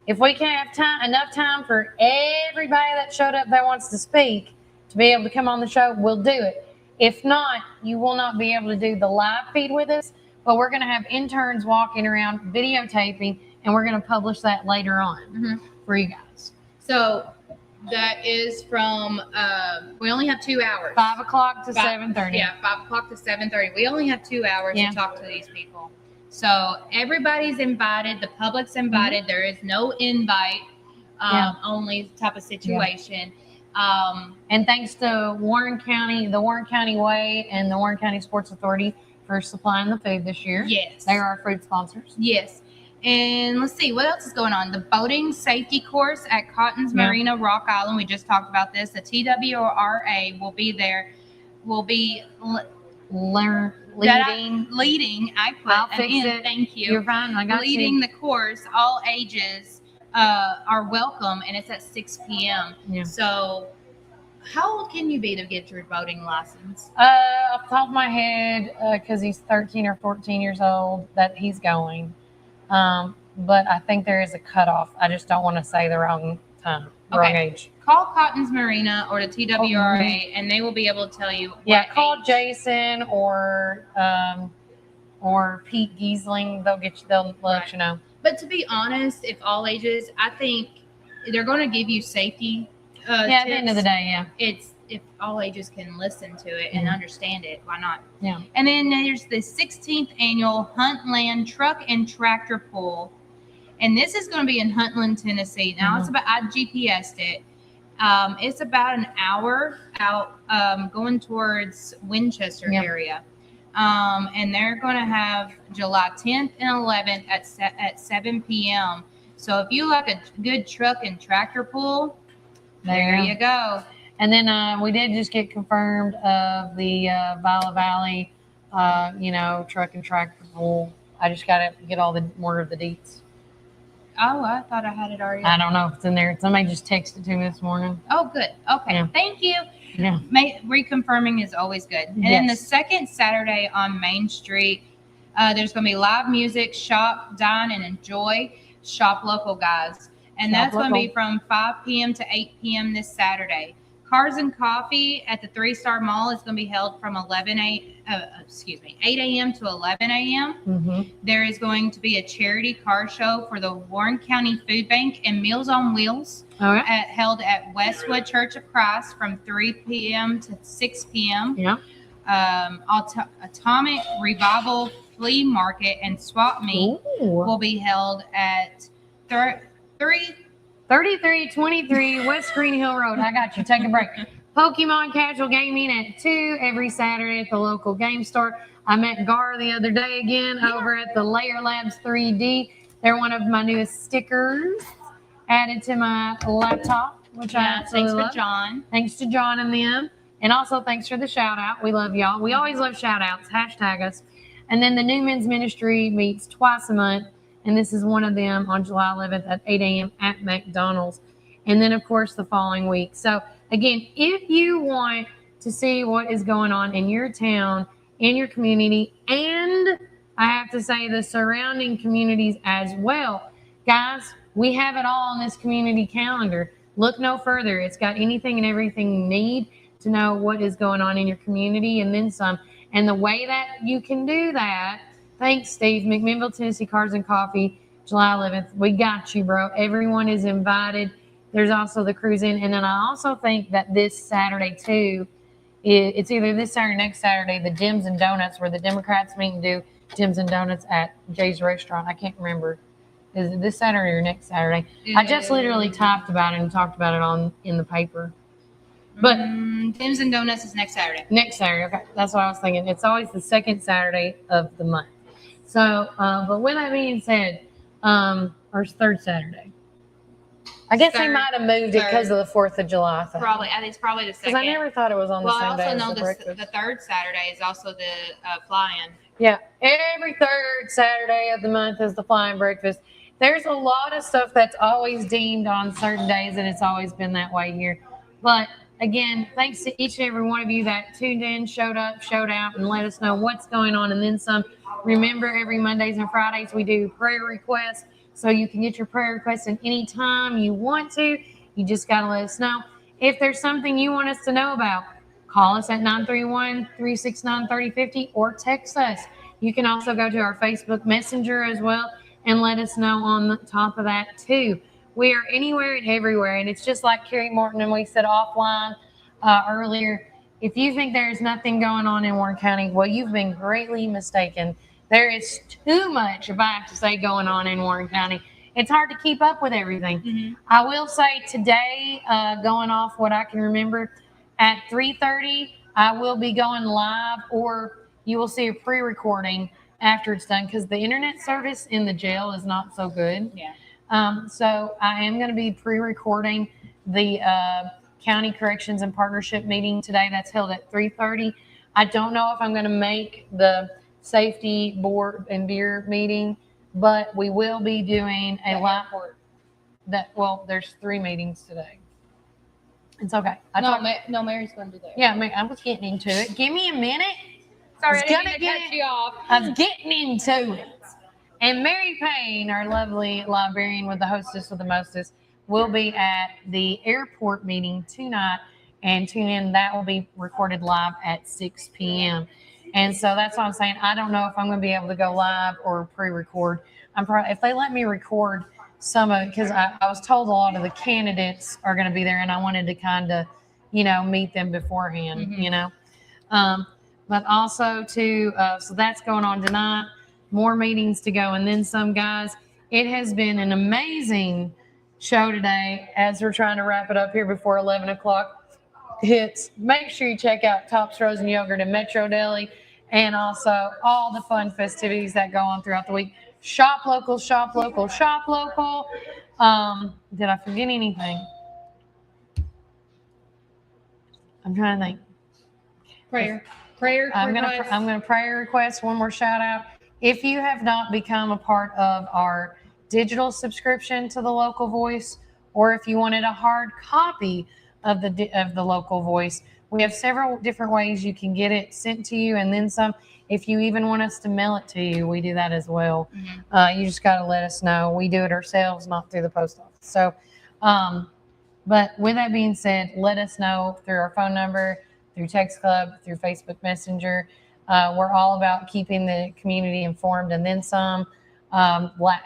If we can have enough time for everybody that showed up that wants to speak to be able to come on the show, we'll do it. If not, you will not be able to do the live feed with us, but we're going to have interns walking around videotaping, and we're going to publish that later on for you guys. So that is from, we only have 2 hours. 5 o'clock to 7:30. Yeah, 5 o'clock to 7:30. We only have 2 hours to talk to these people. So everybody's invited. The public's invited. There is no invite only type of situation. And thanks to Warren County, the Warren County Way, and the Warren County Sports Authority for supplying the food this year. Yes. They are our food sponsors. Yes. And let's see, what else is going on? The boating safety course at Cotton's Marina, Rock Island. We just talked about this. The TWRA will be there. Will be leading. I'll fix it. Thank you. You're fine. I got leading the course. All ages are welcome, and it's at 6 p.m. Yeah. So how old can you be to get your boating license? Off the top of my head, because he's 13 or 14 years old, that he's going. But I think there is a cutoff. I just don't want to say the wrong time, wrong age. Call Cotton's Marina or the TWRA, and they will be able to tell you. Call Jason or Pete Giesling. They'll let you know. But to be honest, if all ages, I think they're going to give you safety. At the end of the day, it's if all ages can listen to it and understand it, why not? Yeah. And then there's the 16th annual Huntland Truck and Tractor Pull, and this is going to be in Huntland, Tennessee. Now it's about, I GPSed it. It's about an hour out going towards Winchester area. And they're going to have July 10th and 11th at 7 p.m. So if you like a good truck and tractor pull, there you go. And then we did just get confirmed of the Viola Valley, truck and tractor pull. I just got to get all the more of the deets. Oh, I thought I had it already. I don't know if it's in there. Somebody just texted to me this morning. Oh, good. Okay. Thank you. Yeah. Reconfirming is always good. And then the second Saturday on Main Street, there's going to be live music, shop, dine, and enjoy. Shop local, guys. And that's going to be from 5 p.m. to 8 p.m. this Saturday. Cars and Coffee at the 3-Star Mall is going to be held from 8 a.m. to 11 a.m. There is going to be a charity car show for the Warren County Food Bank and Meals on Wheels held at Westwood Church of Christ from 3 p.m. to 6 p.m. Yeah. Atomic Revival Flea Market and Swap Meet will be held at 3323 West Green Hill Road. I got you. Take a break. Pokemon Casual Gaming at 2 every Saturday at the local game store. I met Gar the other day again over at the Layer Labs 3D. They're one of my newest stickers added to my laptop, which I absolutely love. Thanks to John and them. And also thanks for the shout out. We love y'all. We always love shout outs. Hashtag us. And then the New Men's Ministry meets twice a month. And this is one of them on July 11th at 8 a.m. at McDonald's. And then, of course, the following week. So, again, if you want to see what is going on in your town, in your community, and I have to say the surrounding communities as well, guys, We have it all on this community calendar. Look no further. It's got anything and everything you need to know what is going on in your community and then some. And the way that you can do that, thanks, Steve, McMinnville, Tennessee Cars and Coffee, July 11th. We got you, bro. Everyone is invited. There's also the cruise in. And then I also think that this Saturday, too, it's either this Saturday or next Saturday, the Dims and Donuts, where the Democrats meet and do Dims and Donuts at Jay's Restaurant. I can't remember. Is it this Saturday or next Saturday? I just literally typed about it and talked about it in the paper. But Dims and Donuts is next Saturday. Next Saturday, okay. That's what I was thinking. It's always the second Saturday of the month. So, but with that being said, or third Saturday. I guess they might have moved it because of the 4th of July. I think. Probably. I think it's probably the second. Because I never thought it was on the same day as the breakfast. The third Saturday is also the fly-in. Yeah, every third Saturday of the month is the flying breakfast. There's a lot of stuff that's always deemed on certain days, and it's always been that way here. But again, thanks to each and every one of you that tuned in, showed up, showed out, and let us know what's going on, and then some. Remember, every Mondays and Fridays we do prayer requests, so you can get your prayer requests in any time you want to. You just got to let us know. If there's something you want us to know about, call us at 931-369-3050 or text us. You can also go to our Facebook Messenger as well and let us know on the top of that too. We are anywhere and everywhere, and it's just like Carrie Morton and we said offline earlier. If you think there's nothing going on in Warren County, well, you've been greatly mistaken. There is too much, if I have to say, going on in Warren County. It's hard to keep up with everything. Mm-hmm. I will say today, going off what I can remember, at 3:30, I will be going live, or you will see a pre-recording after it's done, because the internet service in the jail is not so good. Yeah. So I am going to be pre-recording the County Corrections and Partnership meeting today. That's held at 3:30. I don't know if I'm going to make the Safety Board and Beer meeting, but we will be doing a live. Well, there's 3 meetings today. It's okay. Mary's going to do that. Yeah, I was getting into it. Give me a minute. Sorry, I didn't mean to cut you off. I was getting into it. And Mary Payne, our lovely librarian with the hostess with the mostest, will be at the airport meeting tonight, and tune in. That will be recorded live at 6 p.m. And so that's what I'm saying. I don't know if I'm going to be able to go live or pre-record. If they let me record some of it, because I was told a lot of the candidates are going to be there, and I wanted to kind of, meet them beforehand, But also, too, so that's going on tonight. More meetings to go, and then some, guys. It has been an amazing show today as we're trying to wrap it up here before 11 o'clock hits. Make sure you check out Tops Frozen Yogurt and Metro Deli, and also all the fun festivities that go on throughout the week. Shop local, shop local, shop local. Did I forget anything? I'm trying to think. Prayer. I'm gonna prayer request. One more shout out. If you have not become a part of our digital subscription to the Local Voice, or if you wanted a hard copy of the Local Voice, we have several different ways you can get it sent to you, and then some. If you even want us to mail it to you, we do that as well. Mm-hmm. You just got to let us know. We do it ourselves, not through the post office. So, but with that being said, let us know through our phone number, through Text Club, through Facebook Messenger. We're all about keeping the community informed, and then some.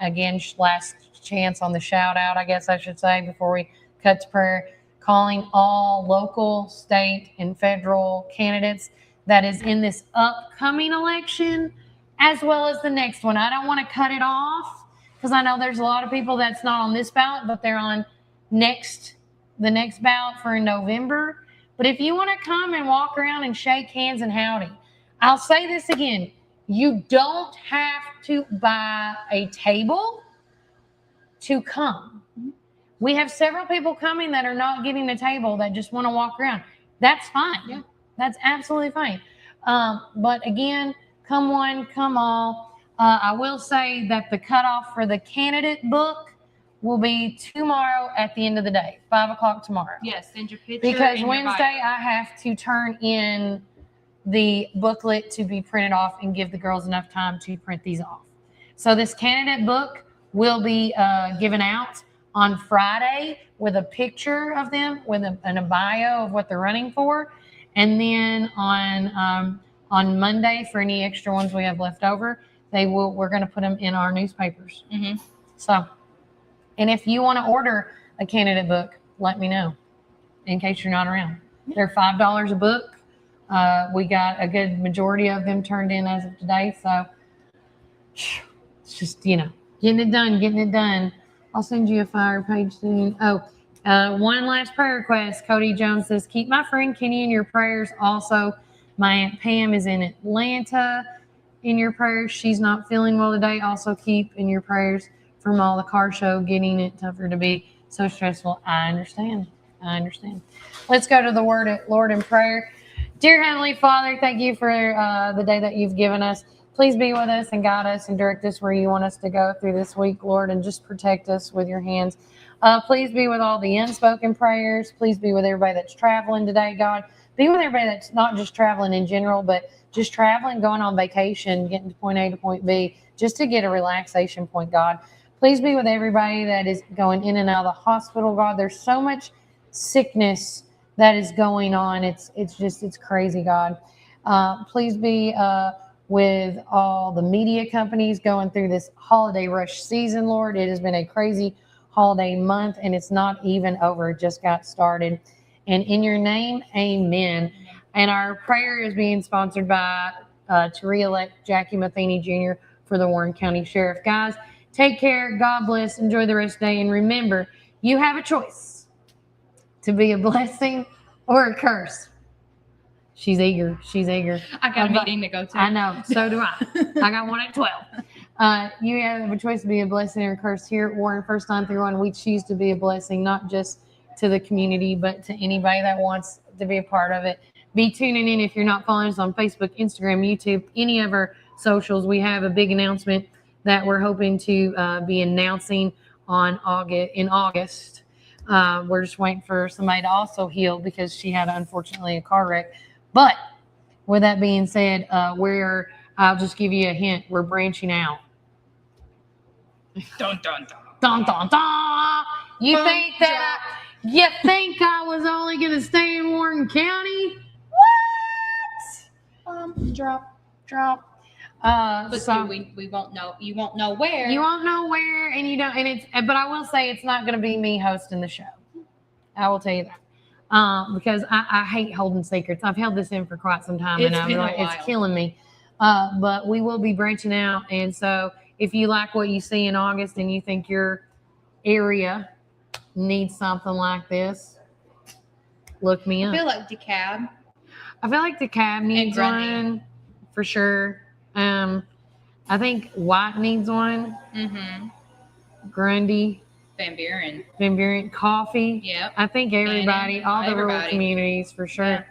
Again, last chance on the shout out, I guess I should say, before we cut to prayer, calling all local, state, and federal candidates that is in this upcoming election, as well as the next one. I don't want to cut it off, because I know there's a lot of people that's not on this ballot, but they're on the next ballot for in November. But if you want to come and walk around and shake hands and howdy, I'll say this again. You don't have to buy a table to come. We have several people coming that are not getting a table, that just want to walk around. That's fine. Yeah. That's absolutely fine. But again, come one, come all. I will say that the cutoff for the candidate book will be tomorrow at the end of the day, 5 o'clock tomorrow. Yes, send your picture. Because Wednesday I have to turn in the booklet to be printed off and give the girls enough time to print these off. So this candidate book will be given out on Friday with a picture of them, with a bio of what they're running for. And then on Monday, for any extra ones we have left over, we're going to put them in our newspapers. Mm-hmm. So, and if you want to order a candidate book, let me know in case you're not around. They're $5 a book. We got a good majority of them turned in as of today. So it's just, getting it done. I'll send you a flyer page soon. One last prayer request. Cody Jones says, keep my friend Kenny in your prayers. Also, my Aunt Pam is in Atlanta in your prayers. She's not feeling well today. Also keep in your prayers from all the car show, getting it tougher to be so stressful. I understand. Let's go to the Lord in prayer. Dear Heavenly Father, thank you for the day that you've given us. Please be with us and guide us and direct us where you want us to go through this week, Lord, and just protect us with your hands. Please be with all the unspoken prayers. Please be with everybody that's traveling today, God. Be with everybody that's not just traveling in general, but just traveling, going on vacation, getting to point A to point B, just to get a relaxation point, God. Please be with everybody that is going in and out of the hospital, God. There's so much sickness that is going on. It's crazy, God. Please be with all the media companies going through this holiday rush season, Lord. It has been a crazy holiday month, and it's not even over. It just got started. And in your name, amen. And our prayer is being sponsored by to re-elect Jackie Matheny Jr. for the Warren County Sheriff. Guys, take care. God bless. Enjoy the rest of the day. And remember, you have a choice to be a blessing or a curse. She's eager. I got a meeting to go to. I know. So do I. I got one at 12. You have a choice to be a blessing or a curse. Here at Warren, first time through one, we choose to be a blessing, not just to the community, but to anybody that wants to be a part of it. Be tuning in if you're not following us on Facebook, Instagram, YouTube, any of our socials. We have a big announcement that we're hoping to be announcing in August. We're just waiting for somebody to also heal because she had, unfortunately, a car wreck. But with that being said, I'll just give you a hint. We're branching out. Dun, dun, dun. Dun, dun, dun. You think I was only going to stay in Warren County? What? Drop. But we won't know. You won't know where. You won't know where, and you don't. And it's. But I will say it's not going to be me hosting the show. I will tell you that. Because I hate holding secrets. I've held this in for quite some time, and I'm like, it's killing me. But we will be branching out, and so if you like what you see in August and you think your area needs something like this, look me up. I feel like DeKalb needs one for sure. I think White needs one. Mm-hmm. Grundy. Van Buren. Coffee. Yep. I think everybody, all the rural communities for sure. Yeah.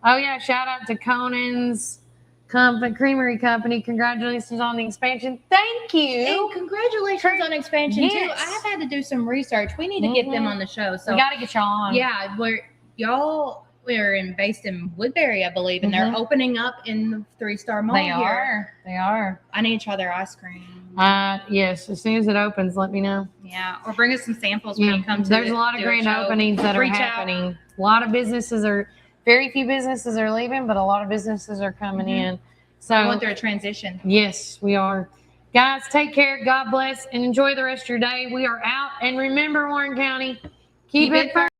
Oh yeah, shout out to Conan's Creamery Company. Congratulations on the expansion. Thank you. And congratulations on expansion too. I have had to do some research. We need to get them on the show. So we got to get y'all on. Yeah, we're based in Woodbury, I believe, and they're opening up in the 3-Star Mall here. They are. I need to try their ice cream. Yes, as soon as it opens, let me know. Yeah, or bring us some samples when you come to There's a lot of grand openings that are happening. A lot of very few businesses are leaving, but a lot of businesses are coming in. So we went through a transition. Yes, we are. Guys, take care. God bless and enjoy the rest of your day. We are out. And remember, Warren County, keep it first.